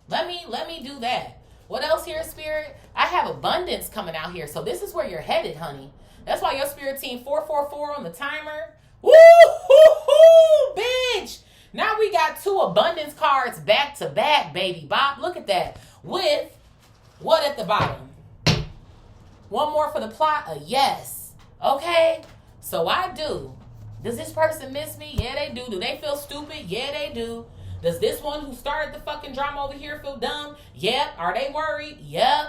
Let me do that. What else here, Spirit? I have abundance coming out here. So this is where you're headed, honey. That's why your Spirit team 444 on the timer. Woo hoo hoo, bitch. Now we got 2 abundance cards back to back, baby bop. Look at that. With what at the bottom? One more for the plot? A yes. Okay. So I do. Does this person miss me? Yeah, they do. Do they feel stupid? Yeah, they do. Does this one who started the fucking drama over here feel dumb? Yep. Are they worried? Yep.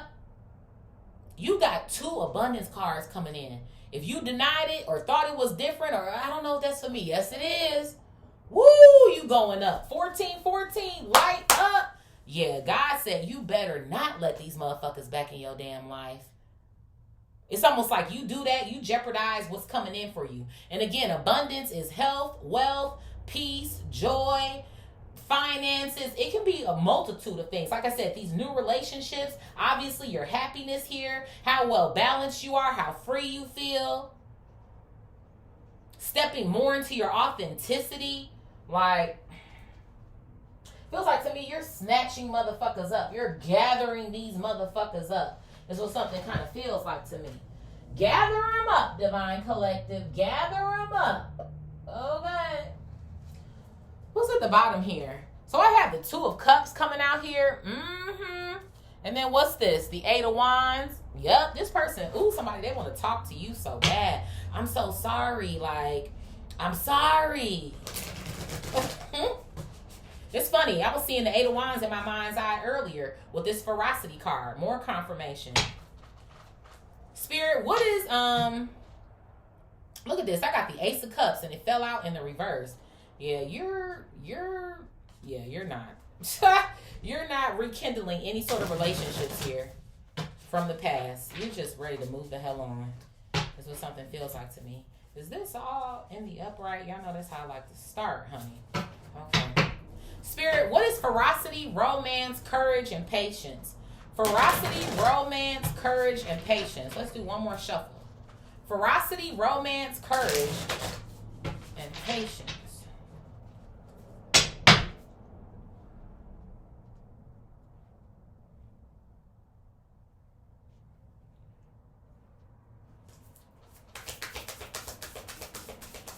You got 2 abundance cards coming in. If you denied it or thought it was different or I don't know if that's for me. Yes, it is. Woo, you going up. 1414, light up. Yeah, God said you better not let these motherfuckers back in your damn life. It's almost like you do that, you jeopardize what's coming in for you. And again, abundance is health, wealth, peace, joy, finances. It can be a multitude of things. Like I said, these new relationships, obviously your happiness here, how well balanced you are, how free you feel, stepping more into your authenticity. Like, feels like to me you're snatching motherfuckers up. You're gathering these motherfuckers up. Is what something kind of feels like to me. Gather them up, Divine Collective. Gather them up. Okay. What's at the bottom here? So I have the 2 of Cups coming out here. And then what's this? The 8 of Wands. Yep, this person, somebody, they want to talk to you so bad. I'm so sorry. Like, I'm sorry. It's funny. I was seeing the 8 of Wands in my mind's eye earlier with this ferocity card. More confirmation. Spirit, what is, look at this. I got the Ace of Cups and it fell out in the reverse. Yeah, you're not. You're not rekindling any sort of relationships here from the past. You're just ready to move the hell on. That's what something feels like to me. Is this all in the upright? Y'all know that's how I like to start, honey. Okay. Spirit, what is ferocity, romance, courage, and patience? Ferocity, romance, courage, and patience. Let's do one more shuffle. Ferocity, romance, courage, and patience.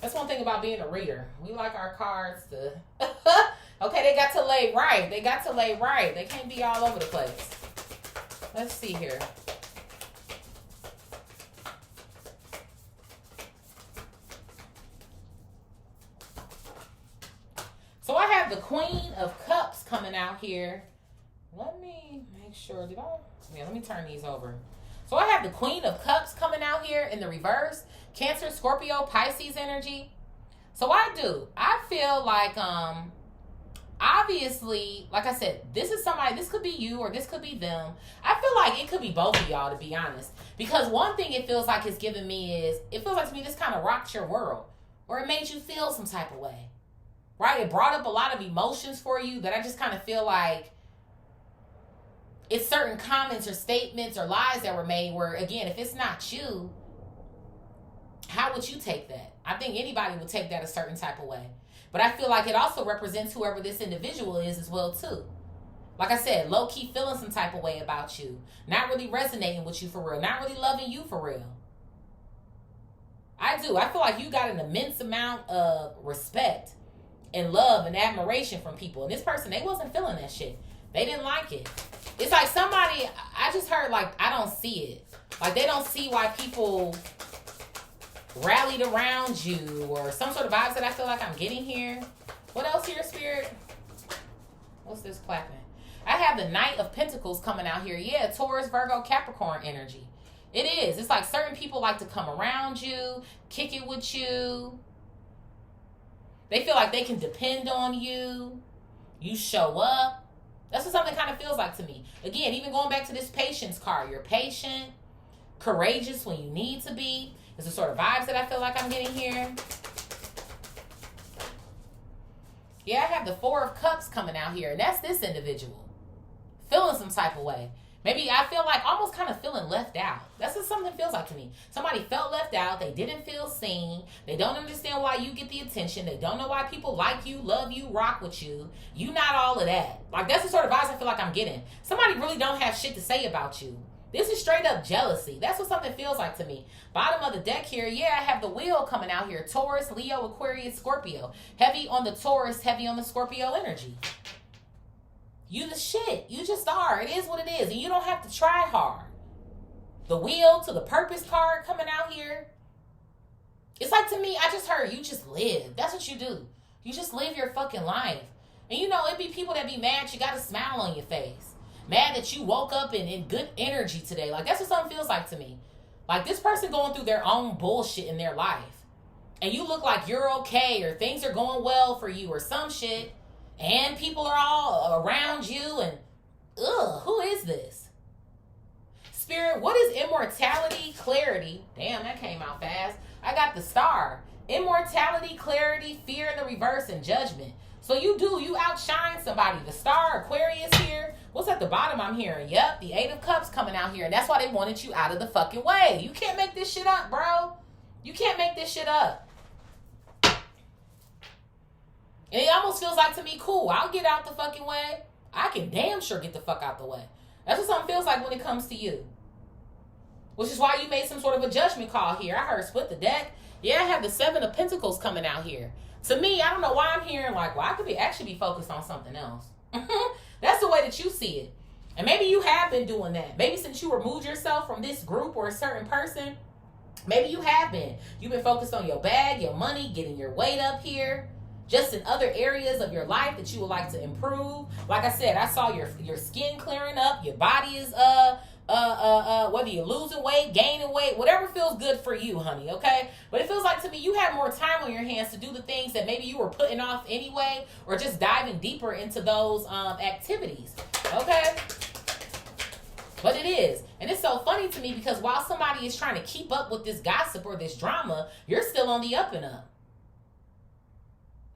That's one thing about being a reader. We like our cards to... Okay, they got to lay right. They got to lay right. They can't be all over the place. Let's see here. So I have the Queen of Cups coming out here. Let me make sure. Let me turn these over. So I have the Queen of Cups coming out here in the reverse. Cancer, Scorpio, Pisces energy. So I feel like, obviously, like I said, this is somebody, this could be you or this could be them. I feel like it could be both of y'all, to be honest. Because one thing it feels like it's giving me is, it feels like to me this kind of rocked your world. Or it made you feel some type of way. Right? It brought up a lot of emotions for you that I just kind of feel like it's certain comments or statements or lies that were made where, again, if it's not you, how would you take that? I think anybody would take that a certain type of way. But I feel like it also represents whoever this individual is as well, too. Like I said, low-key feeling some type of way about you. Not really resonating with you for real. Not really loving you for real. I do. I feel like you got an immense amount of respect and love and admiration from people. And this person, they wasn't feeling that shit. They didn't like it. It's like somebody, I just heard like, I don't see it. Like they don't see why people rallied around you or some sort of vibes that I feel like I'm getting here. What else here, Spirit? What's this clapping? I have the Knight of Pentacles coming out here. Yeah, Taurus, Virgo, Capricorn energy. It is. It's like certain people like to come around you, kick it with you. They feel like they can depend on you. You show up. That's what something kind of feels like to me. Again, even going back to this patience card. You're patient, courageous when you need to be. It's the sort of vibes that I feel like I'm getting here. Yeah, I have the Four of Cups coming out here. And that's this individual. Feeling some type of way. Maybe I feel like almost kind of feeling left out. That's what something feels like to me. Somebody felt left out. They didn't feel seen. They don't understand why you get the attention. They don't know why people like you, love you, rock with you. You not all of that. Like, that's the sort of vibes I feel like I'm getting. Somebody really don't have shit to say about you. This is straight up jealousy. That's what something feels like to me. Bottom of the deck here, yeah, I have the wheel coming out here. Taurus, Leo, Aquarius, Scorpio. Heavy on the Taurus, heavy on the Scorpio energy. You the shit. You just are. It is what it is. And you don't have to try hard. The wheel to the purpose card coming out here. It's like, to me, I just heard you just live. That's what you do. You just live your fucking life. And you know, it be people that be mad you got a smile on your face. Mad that you woke up in good energy today. Like, that's what something feels like to me. Like, this person going through their own bullshit in their life. And you look like you're okay or things are going well for you or some shit. And people are all around you and, who is this? Spirit, what is immortality, clarity? Damn, that came out fast. I got the star. Immortality, clarity, fear in the reverse, and judgment. So you outshine somebody. The star, Aquarius here. What's at the bottom I'm hearing? Yep, the 8 of Cups coming out here. And that's why they wanted you out of the fucking way. You can't make this shit up, bro. You can't make this shit up. And it almost feels like to me, cool, I'll get out the fucking way. I can damn sure get the fuck out the way. That's what something feels like when it comes to you. Which is why you made some sort of a judgment call here. I heard split the deck. Yeah, I have the 7 of Pentacles coming out here. To me, I don't know why I'm hearing like, well, I could actually be focused on something else. That's the way that you see it. And maybe you have been doing that. Maybe since you removed yourself from this group or a certain person, maybe you have been. You've been focused on your bag, your money, getting your weight up here. Just in other areas of your life that you would like to improve. Like I said, I saw your skin clearing up. Your body is, whether you're losing weight, gaining weight, whatever feels good for you, honey, okay? But it feels like to me you have more time on your hands to do the things that maybe you were putting off anyway, or just diving deeper into those activities, okay? But it is. And it's so funny to me because while somebody is trying to keep up with this gossip or this drama, you're still on the up and up.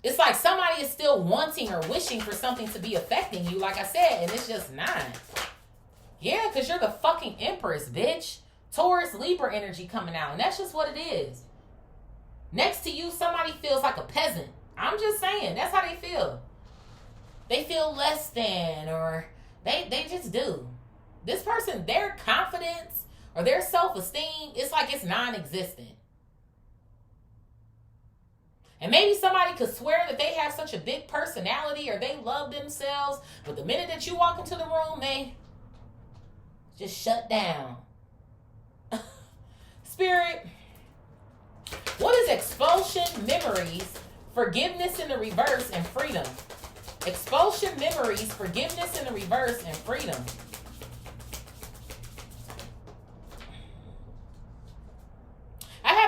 It's like somebody is still wanting or wishing for something to be affecting you, like I said, and it's just not. Yeah, because you're the fucking Empress, bitch. Taurus, Libra energy coming out, and that's just what it is. Next to you, somebody feels like a peasant. I'm just saying, that's how they feel. They feel less than, or they just do. This person, their confidence or their self-esteem, it's like it's non-existent. And maybe somebody could swear that they have such a big personality or they love themselves, but the minute that you walk into the room, they just shut down. Spirit, what is expulsion, memories, forgiveness in the reverse, and freedom? Expulsion, memories, forgiveness in the reverse, and freedom.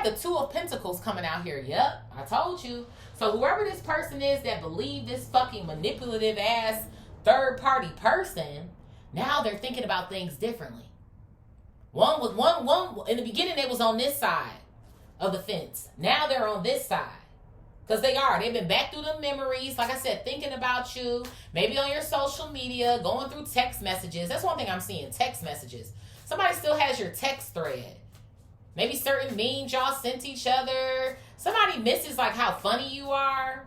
The 2 of Pentacles coming out here. Yep, I told you. So whoever this person is that believed this fucking manipulative ass third party person, now they're thinking about things differently. One in the beginning they was on this side of the fence. Now they're on this side. Because they've been back through the memories, like I said, thinking about you, maybe on your social media, going through text messages. That's one thing I'm seeing, text messages. Somebody still has your text thread. Maybe certain memes y'all sent each other. Somebody misses like how funny you are.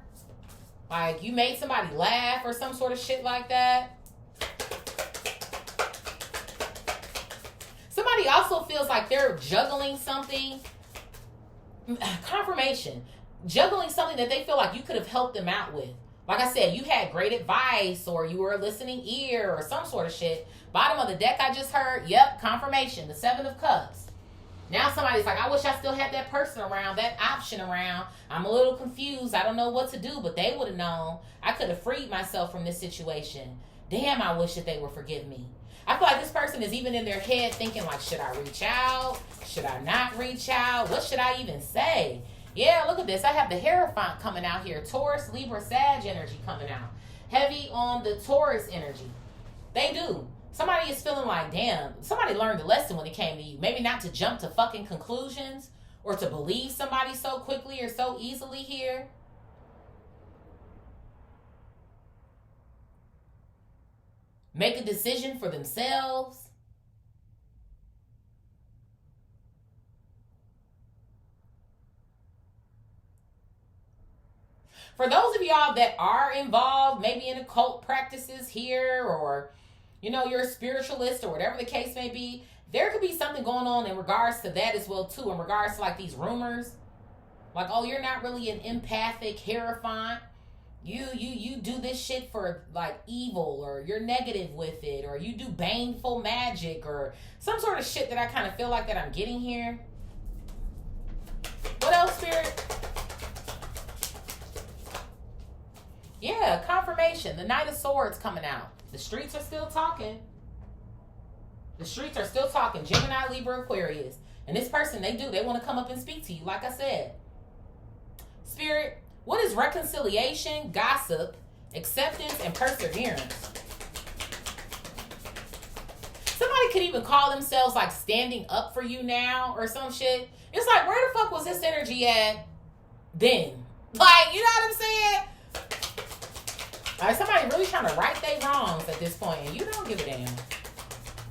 Like you made somebody laugh or some sort of shit like that. Somebody also feels like they're juggling something. Confirmation. Juggling something that they feel like you could have helped them out with. Like I said, you had great advice or you were a listening ear or some sort of shit. Bottom of the deck I just heard. Yep, confirmation. The 7 of Cups. Now somebody's like, I wish I still had that person around, that option around. I'm a little confused. I don't know what to do, but they would have known. I could have freed myself from this situation. Damn, I wish that they would forgive me. I feel like this person is even in their head thinking like, should I reach out? Should I not reach out? What should I even say? Yeah, look at this. I have the Hierophant coming out here. Taurus, Libra, Sag energy coming out. Heavy on the Taurus energy. They do. Somebody is feeling like, damn, somebody learned a lesson when it came to you. Maybe not to jump to fucking conclusions or to believe somebody so quickly or so easily here. Make a decision for themselves. For those of y'all that are involved, maybe in occult practices here, or, you know, you're a spiritualist or whatever the case may be, there could be something going on in regards to that as well, too, in regards to, like, these rumors. Like, oh, you're not really an empathic hierophant. You do this shit for, like, evil, or you're negative with it, or you do baneful magic, or some sort of shit that I kind of feel like that I'm getting here. What else, Spirit? Yeah, confirmation. The Knight of Swords coming out. The streets are still talking. The streets are still talking. Gemini, Libra, Aquarius. And this person, they want to come up and speak to you, like I said. Spirit, what is reconciliation, gossip, acceptance, and perseverance? Somebody could even call themselves like standing up for you now or some shit. It's like, where the fuck was this energy at then? Like, you know what I'm saying? Like, somebody really trying to right their wrongs at this point, and you don't give a damn.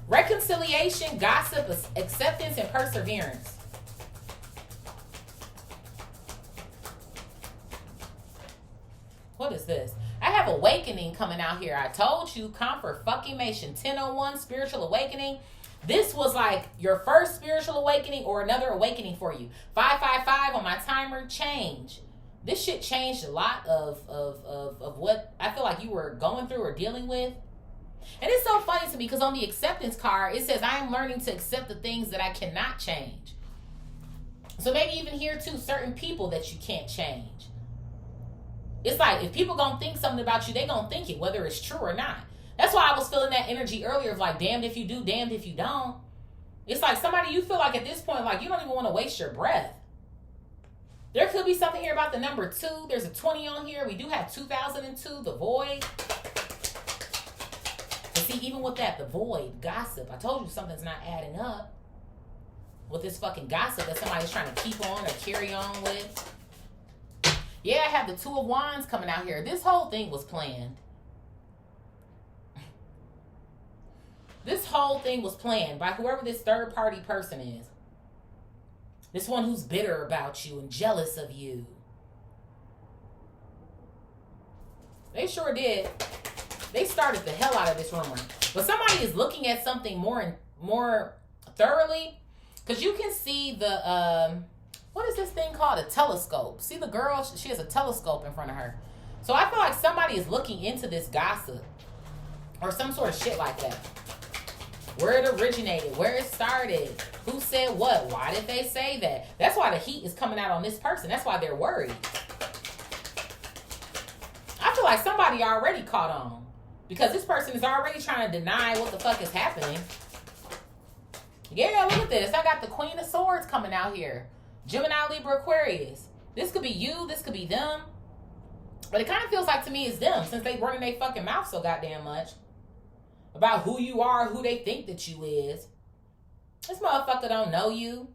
Reconciliation, gossip, acceptance, and perseverance. What is this? I have awakening coming out here. I told you, confirmation. 1001, spiritual awakening. This was like your first spiritual awakening or another awakening for you. 555 on my timer, change. This shit changed a lot of what I feel like you were going through or dealing with. And it's so funny to me because on the acceptance card, it says, I am learning to accept the things that I cannot change. So maybe even here too, certain people that you can't change. It's like, if people gonna think something about you, they gonna think it, whether it's true or not. That's why I was feeling that energy earlier of like, damned if you do, damned if you don't. It's like somebody you feel like at this point, like you don't even want to waste your breath. There could be something here about the number 2. There's a 20 on here. We do have 2002, the void. But see, even with that, the void, gossip. I told you something's not adding up. With this fucking gossip that somebody's trying to keep on or carry on with. Yeah, I have the 2 of Wands coming out here. This whole thing was planned. This whole thing was planned by whoever this third party person is. This one who's bitter about you and jealous of you. They sure did. They started the hell out of this rumor. But somebody is looking at something more thoroughly. Because you can see the, what is this thing called? A telescope. See the girl? She has a telescope in front of her. So I feel like somebody is looking into this gossip. Or some sort of shit like that. Where it originated, where it started, who said what, why did they say that? That's why the heat is coming out on this person. That's why they're worried. I feel like somebody already caught on. Because this person is already trying to deny what the fuck is happening. Yeah, look at this. I got the Queen of Swords coming out here. Gemini, Libra, Aquarius. This could be you, this could be them. But it kind of feels like to me it's them, since they running their fucking mouth so goddamn much. About who you are, who they think that you is. This motherfucker don't know you.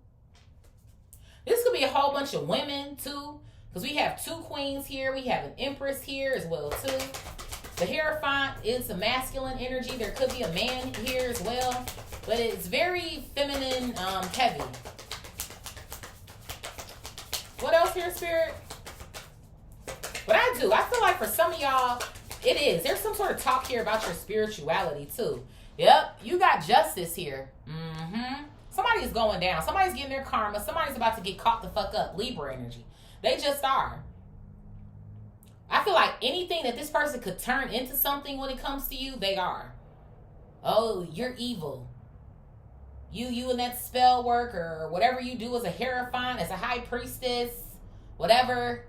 This could be a whole bunch of women, too. Because we have 2 queens here. We have an empress here as well, too. The Hierophant is a masculine energy. There could be a man here as well. But it's very feminine, heavy. What else here, Spirit? But I feel like for some of y'all, it is. There's some sort of talk here about your spirituality, too. Yep, you got justice here. Somebody's going down. Somebody's getting their karma. Somebody's about to get caught the fuck up. Libra energy. They just are. I feel like anything that this person could turn into something when it comes to you, they are. Oh, you're evil. You and that spell work or whatever you do as a Hierophant, as a high priestess, whatever.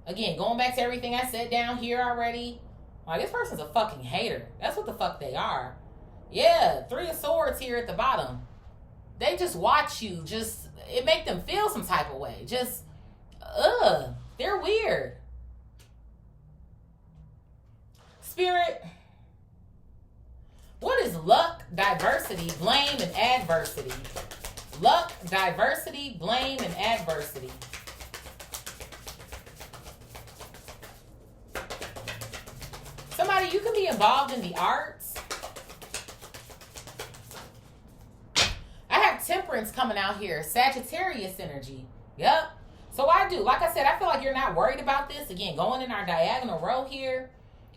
Again, going back to everything I said down here already. Like, this person's a fucking hater. That's what the fuck they are. Yeah, 3 of Swords here at the bottom. They just watch you. It make them feel some type of way. They're weird. Spirit, what is luck, diversity, blame, and adversity? Luck, diversity, blame, and adversity. Somebody, you can be involved in the arts. I have Temperance coming out here. Sagittarius energy. Yep. So I do. Like I said, I feel like you're not worried about this. Again, going in our diagonal row here,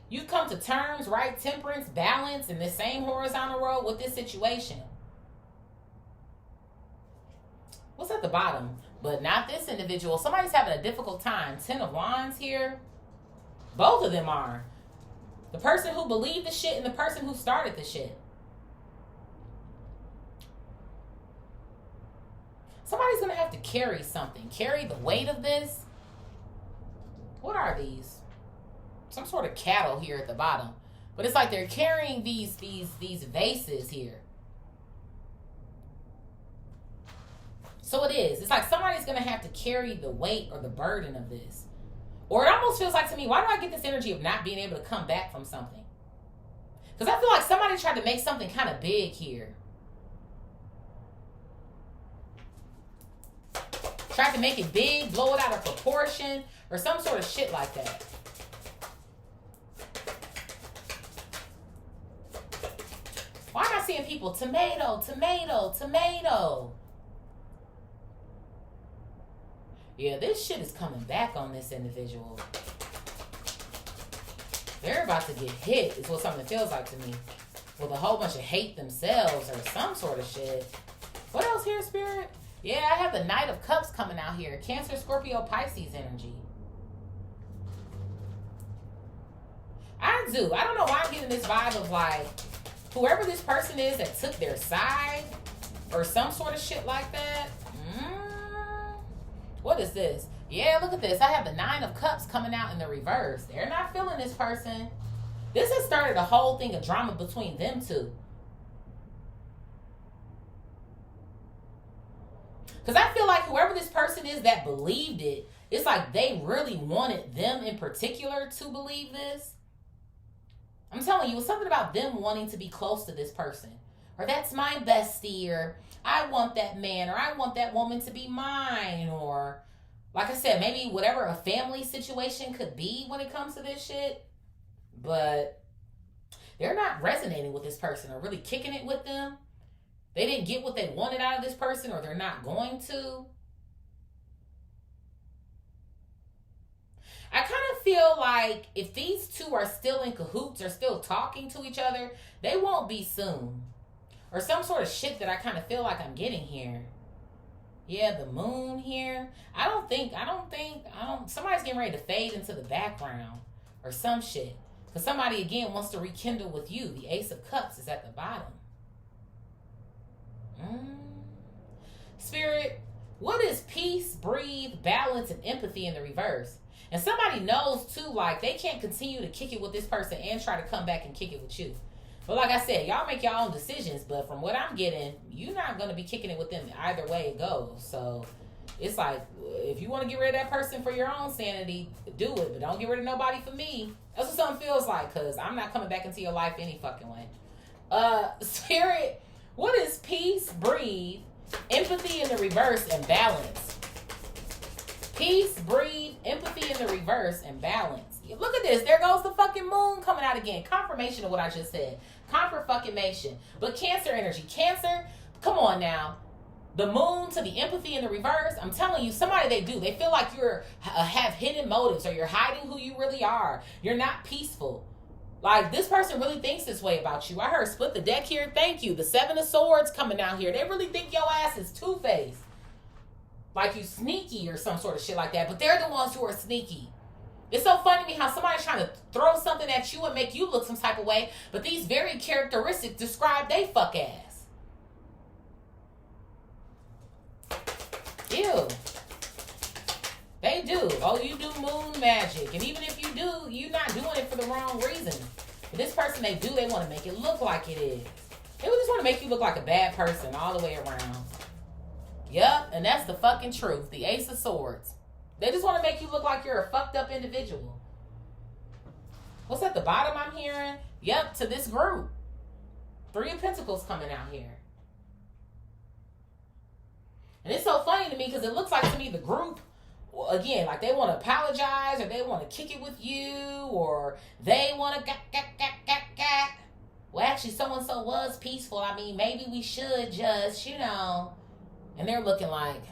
you come to terms, right? Temperance, balance, in this same horizontal row with this situation. What's at the bottom? But not this individual. Somebody's having a difficult time. 10 of Wands here. Both of them are. The person who believed the shit and the person who started the shit. Somebody's going to have to carry something. Carry the weight of this. What are these? Some sort of cattle here at the bottom. But it's like they're carrying these vases here. So it is. It's like somebody's going to have to carry the weight or the burden of this. Or it almost feels like to me, why do I get this energy of not being able to come back from something? Because I feel like somebody tried to make something kind of big here. Tried to make it big, blow it out of proportion, or some sort of shit like that. Why am I seeing people tomato, tomato, tomato? Yeah, this shit is coming back on this individual. They're about to get hit, is what something feels like to me. With a whole bunch of hate themselves or some sort of shit. What else here, Spirit? Yeah, I have the Knight of Cups coming out here. Cancer, Scorpio, Pisces energy. I do. I don't know why I'm getting this vibe of like, whoever this person is that took their side or some sort of shit like that. What is this? Yeah, look at this. I have the 9 of Cups coming out in the reverse. They're not feeling this person. This has started a whole thing of drama between them two. Because I feel like whoever this person is that believed it, it's like they really wanted them in particular to believe this. I'm telling you, it's something about them wanting to be close to this person. Or that's my bestie, or I want that man, or I want that woman to be mine, or like I said, maybe whatever a family situation could be when it comes to this shit. But they're not resonating with this person or really kicking it with them. They didn't get what they wanted out of this person, or they're not going to. I kind of feel like if these two are still in cahoots or still talking to each other, they won't be soon. Or some sort of shit that I kind of feel like I'm getting here. Yeah, the moon here. Somebody's getting ready to fade into the background or some shit. Because somebody, again, wants to rekindle with you. The Ace of Cups is at the bottom. Spirit, what is peace, breathe, balance, and empathy in the reverse? And somebody knows, too, like, they can't continue to kick it with this person and try to come back and kick it with you. But like I said, y'all make your own decisions. But from what I'm getting, you're not going to be kicking it with them either way it goes. So it's like, if you want to get rid of that person for your own sanity, do it. But don't get rid of nobody for me. That's what something feels like. Because I'm not coming back into your life any fucking way. Spirit, what is peace, breathe, empathy in the reverse, and balance? Peace, breathe, empathy in the reverse, and balance. Look at this. There goes the fucking moon coming out again. Confirmation of what I just said. Confirmation. But Cancer energy. Cancer, come on now. The moon to the empathy in the reverse. I'm telling you, somebody they do. They feel like you're have hidden motives, or you're hiding who you really are. You're not peaceful. Like, this person really thinks this way about you. I heard split the deck here. Thank you. The 7 of Swords coming out here. They really think your ass is two-faced. Like you sneaky or some sort of shit like that. But they're the ones who are sneaky. It's so funny to me how somebody's trying to throw something at you and make you look some type of way, but these very characteristics describe they fuck ass. Ew. They do. Oh, you do moon magic. And even if you do, you're not doing it for the wrong reason. But this person they do, they want to make it look like it is. They just want to make you look like a bad person all the way around. Yup, and that's the fucking truth. The Ace of Swords. They just want to make you look like you're a fucked up individual. What's at the bottom I'm hearing? Yep, to this group. 3 of Pentacles coming out here. And it's so funny to me because it looks like to me the group, again, like they want to apologize, or they want to kick it with you, or they want to well, actually, so-and-so was peaceful. I mean, maybe we should just, And they're looking like,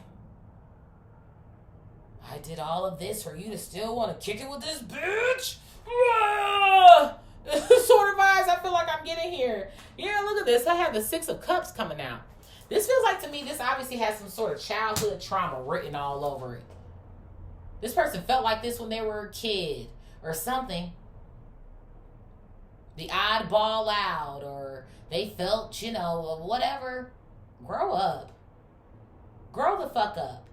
I did all of this for you to still want to kick it with this bitch? Ah! Sort of vibes I feel like I'm getting here. Yeah, look at this. I have the 6 of Cups coming out. This feels like to me, this obviously has some sort of childhood trauma written all over it. This person felt like this when they were a kid or something. The oddball out, or they felt, whatever. Grow up. Grow the fuck up.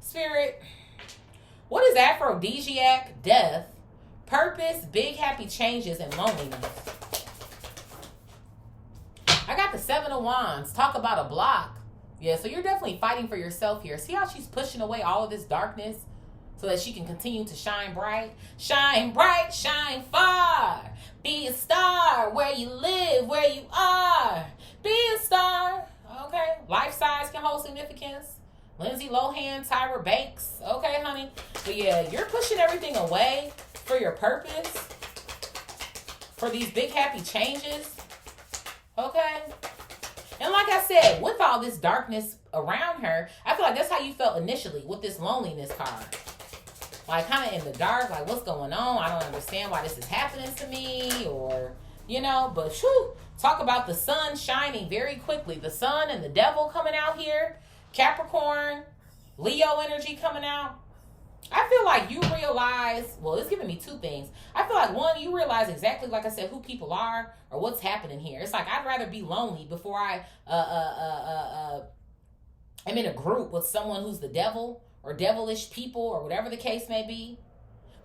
Spirit, what is aphrodisiac, death, purpose, big happy changes, and loneliness? I got the 7 of Wands. Talk about a block. Yeah, so you're definitely fighting for yourself here. See how she's pushing away all of this darkness so that she can continue to shine bright? Shine bright, shine far. Be a star where you live, where you are. Be a star. Okay. Life size can hold significance. Lindsay Lohan, Tyra Banks. Okay, honey. But yeah, you're pushing everything away for your purpose. For these big happy changes. Okay. And like I said, with all this darkness around her, I feel like that's how you felt initially with this loneliness card. Like kind of in the dark, like what's going on? I don't understand why this is happening to me, or, but whew, talk about the sun shining very quickly. The sun and the devil coming out here. Capricorn, Leo energy coming out. I feel like you realize, well, it's giving me 2 things. I feel like, one, you realize exactly, like I said, who people are or what's happening here. It's like, I'd rather be lonely before I am in a group with someone who's the devil or devilish people or whatever the case may be.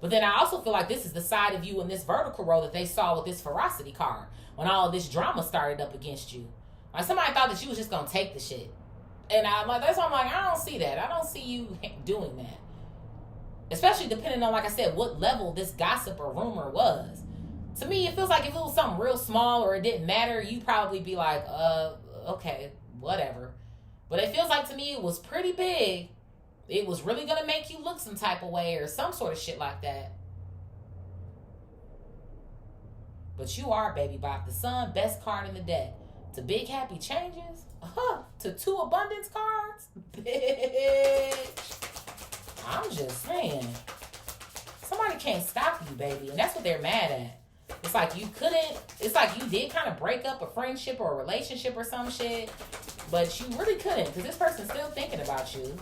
But then I also feel like this is the side of you in this vertical row that they saw with this ferocity card when all this drama started up against you. Like somebody thought that you was just going to take the shit. And that's why I'm like, I don't see that. I don't see you doing that. Especially depending on, like I said, what level this gossip or rumor was. To me, it feels like if it was something real small or it didn't matter, you'd probably be like, okay, whatever. But it feels like to me it was pretty big. It was really going to make you look some type of way or some sort of shit like that. But you are, baby, Bop. The sun, best card in the deck. To big happy changes. To 2 abundance cards. Bitch. I'm just saying. Somebody can't stop you, baby. And that's what they're mad at. It's like you couldn't. It's like you did kind of break up a friendship or a relationship or some shit. But you really couldn't. Because this person's still thinking about you.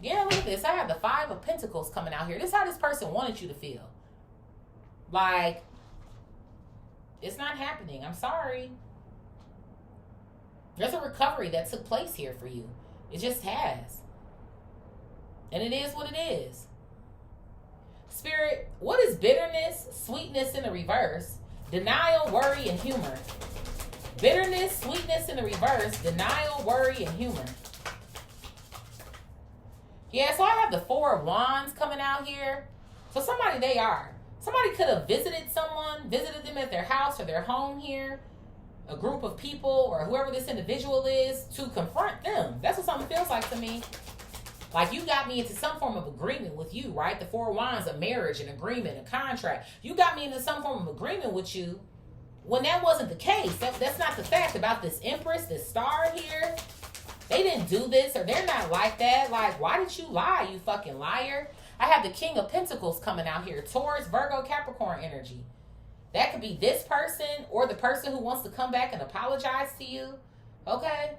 Yeah, look at this. I have the 5 of Pentacles coming out here. This is how this person wanted you to feel. Like, it's not happening. I'm sorry. There's a recovery that took place here for you. It just has. And it is what it is. Spirit, what is bitterness, sweetness in the reverse, denial, worry, and humor? Bitterness, sweetness in the reverse, denial, worry, and humor. Yeah, so I have the 4 of Wands coming out here. So somebody they are. Somebody could have visited them at their house or their home here. A group of people or whoever this individual is to confront them. That's what something feels like to me. Like you got me into some form of agreement with you, right? The 4 of Wands, a marriage, an agreement, a contract. You got me into some form of agreement with you when that wasn't the case. That's not the fact about this Empress, this star here. They didn't do this or they're not like that. Like, why did you lie, you fucking liar? I have the King of Pentacles coming out here. Taurus, Virgo, Capricorn energy. That could be this person or the person who wants to come back and apologize to you. Okay?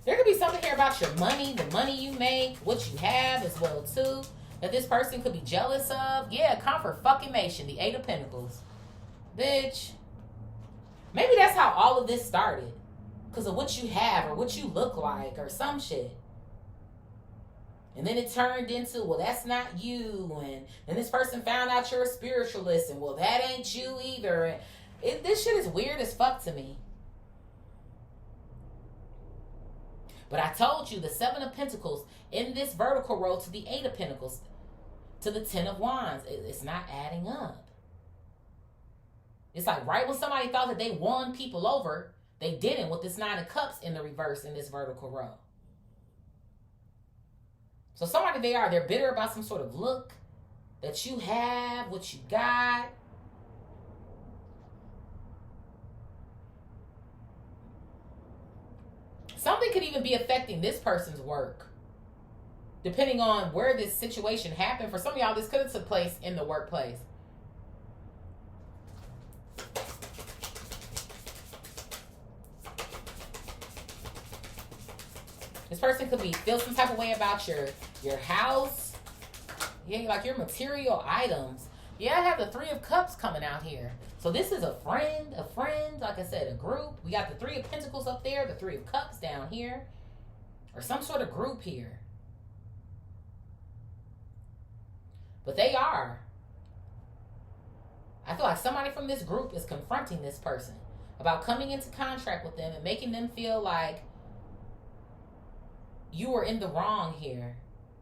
There could be something here about your money, the money you make, what you have as well, too, that this person could be jealous of. Yeah, comfort fucking mation, the 8 of Pentacles. Bitch. Maybe that's how all of this started. Because of what you have or what you look like or some shit. And then it turned into, well, that's not you. And this person found out you're a spiritualist. And, well, that ain't you either. And this shit is weird as fuck to me. But I told you, the 7 of Pentacles in this vertical row to the 8 of Pentacles to the 10 of Wands. It's not adding up. It's like right when somebody thought that they won people over, they didn't with this 9 of Cups in the reverse in this vertical row. So somebody they're bitter about some sort of look that you have, what you got. Something could even be affecting this person's work, depending on where this situation happened. For some of y'all, this could have took place in the workplace. This person could feel some type of way about your house. Yeah, like your material items. Yeah, I have the Three of Cups coming out here. So this is a friend, like I said, a group. We got the Three of Pentacles up there, the Three of Cups down here. Or some sort of group here. But they are. I feel like somebody from this group is confronting this person about coming into contract with them and making them feel like you were in the wrong here.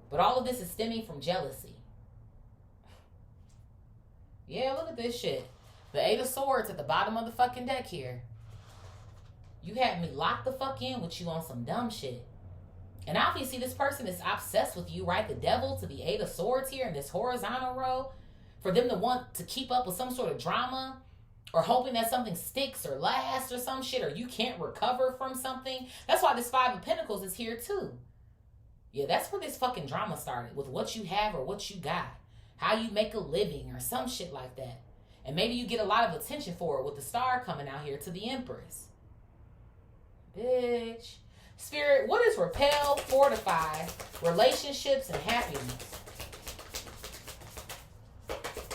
But all of this is stemming from jealousy. Yeah, look at this shit. The Eight of Swords at the bottom of the fucking deck here. You had me locked the fuck in with you on some dumb shit. And obviously this person is obsessed with you, right? The Devil to the Eight of Swords here in this horizontal row. For them to want to keep up with some sort of drama. Or hoping that something sticks or lasts or some shit. Or you can't recover from something. That's why this Five of Pentacles is here too. Yeah, that's where this fucking drama started. With what you have or what you got. How you make a living or some shit like that. And maybe you get a lot of attention for it with the Star coming out here to the Empress. Bitch. Spirit, what is repel, fortify, relationships, and happiness?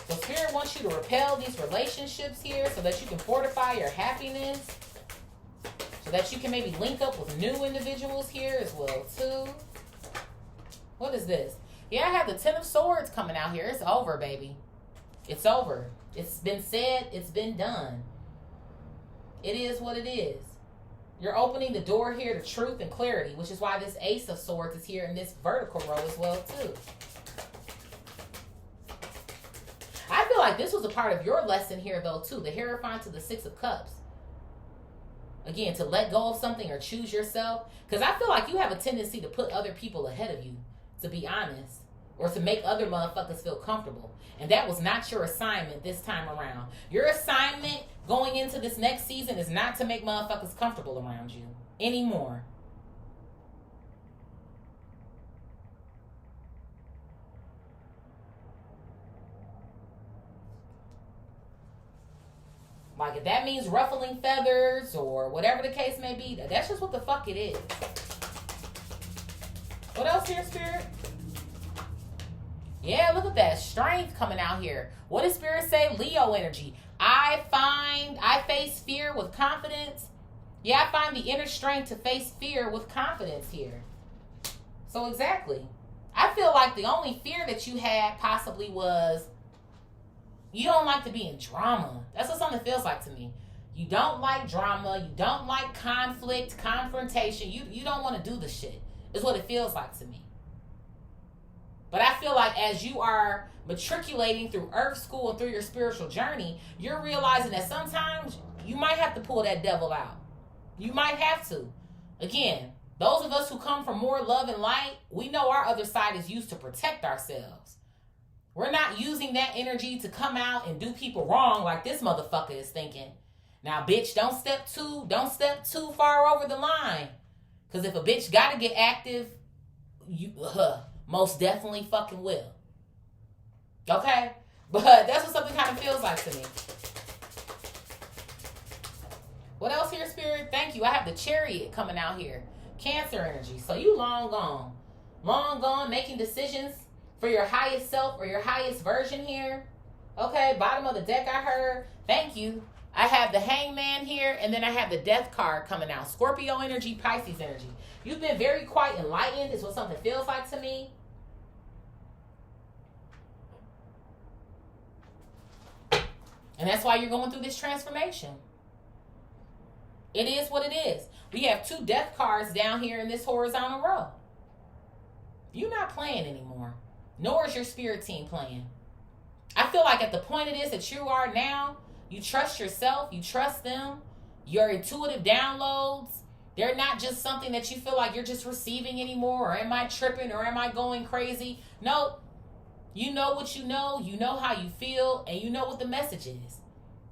So Spirit wants you to repel these relationships here so that you can fortify your happiness. So that you can maybe link up with new individuals here as well too. What is this? Yeah, I have the Ten of Swords coming out here. It's over, baby. It's over. It's been said. It's been done. It is what it is. You're opening the door here to truth and clarity, which is why this Ace of Swords is here in this vertical row as well, too. I feel like this was a part of your lesson here, though, too. The Hierophant to the Six of Cups. Again, to let go of something or choose yourself. Because I feel like you have a tendency to put other people ahead of you. To be honest, or to make other motherfuckers feel comfortable. And that was not your assignment this time around. Your assignment going into this next season is not to make motherfuckers comfortable around you anymore. Like if that means ruffling feathers or whatever the case may be, that's just what the fuck it is. What else here, Spirit? Yeah, look at that. Strength coming out here. What does Spirit say? Leo energy. I face fear with confidence. Yeah, I find the inner strength to face fear with confidence here. So exactly. I feel like the only fear that you had possibly was you don't like to be in drama. That's what something feels like to me. You don't like drama. You don't like conflict, confrontation. You don't want to do the shit. Is what it feels like to me. But I feel like as you are matriculating through Earth School and through your spiritual journey, you're realizing that sometimes you might have to pull that devil out. You might have to. Again, those of us who come from more love and light, we know our other side is used to protect ourselves. We're not using that energy to come out and do people wrong like this motherfucker is thinking. Now, bitch, don't step too far over the line. Because if a bitch gotta get active, you most definitely fucking will. Okay? But that's what something kind of feels like to me. What else here, Spirit? Thank you. I have the Chariot coming out here. Cancer energy. So you long gone. Long gone making decisions for your highest self or your highest version here. Okay, bottom of the deck I heard. Thank you. I have the Hangman here, and then I have the Death card coming out. Scorpio energy, Pisces energy. You've been very quite enlightened is what something feels like to me. And that's why you're going through this transformation. It is what it is. We have two Death cards down here in this horizontal row. You're not playing anymore. Nor is your spirit team playing. I feel like at the point it is that you are now, you trust yourself, you trust them, your intuitive downloads, they're not just something that you feel like you're just receiving anymore, or am I tripping, or am I going crazy? No, you know what you know how you feel, and you know what the message is.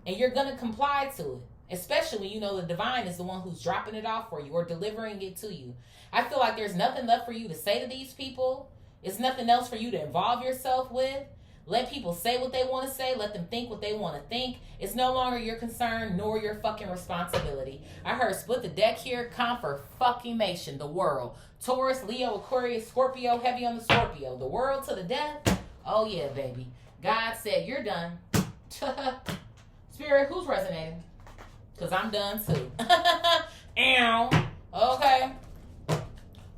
And you're going to comply to it. Especially when you know the divine is the one who's dropping it off for you or delivering it to you. I feel like there's nothing left for you to say to these people. It's nothing else for you to involve yourself with. Let people say what they want to say. Let them think what they want to think. It's no longer your concern nor your fucking responsibility. I heard split the deck here. Confirmation. The world. Taurus, Leo, Aquarius, Scorpio. Heavy on the Scorpio. The world to the death. Oh yeah, baby. God said you're done. Spirit, who's resonating? Because I'm done too. Okay.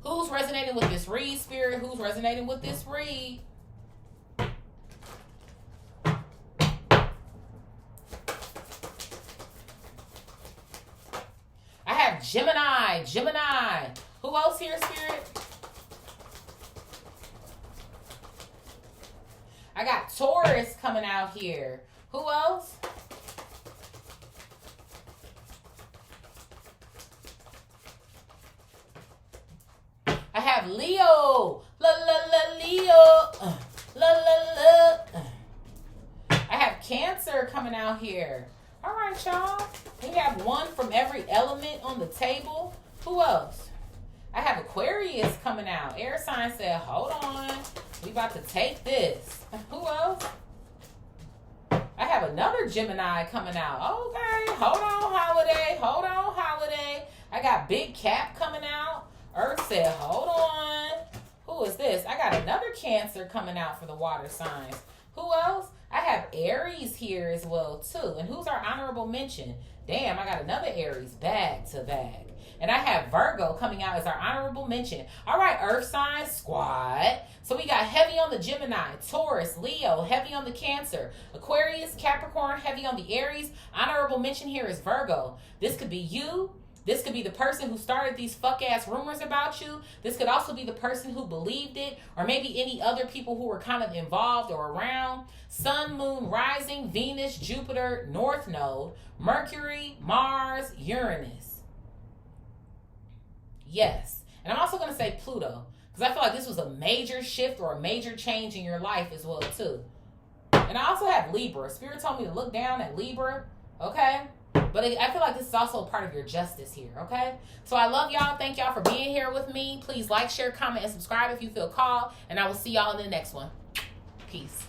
Who's resonating with this read, Spirit? Who's resonating with this read? I have Gemini. Who else here, Spirit? I got Taurus coming out here. Who else? I have Leo. Leo. I have Cancer coming out here. All right, y'all. We have one from every element on the table. Who else? I have Aquarius coming out. Air sign said, hold on. We about to take this. Who else? I have another Gemini coming out. Okay. Hold on, holiday. I got Big Cap coming out. Earth said, hold on. Who is this? I got another Cancer coming out for the water signs. Who else? I have Aries here as well, too. And who's our honorable mention? Damn, I got another Aries, bag to bag. And I have Virgo coming out as our honorable mention. All right, Earth signs, squad. So we got heavy on the Gemini, Taurus, Leo, heavy on the Cancer, Aquarius, Capricorn, heavy on the Aries. Honorable mention here is Virgo. This could be you. This could be the person who started these fuck-ass rumors about you. This could also be the person who believed it, or maybe any other people who were kind of involved or around. Sun, Moon, Rising, Venus, Jupiter, North Node, Mercury, Mars, Uranus. Yes. And I'm also going to say Pluto, because I feel like this was a major shift or a major change in your life as well, too. And I also have Libra. Spirit told me to look down at Libra, okay? But I feel like this is also a part of your justice here, okay? So I love y'all. Thank y'all for being here with me. Please like, share, comment, and subscribe if you feel called. And I will see y'all in the next one. Peace.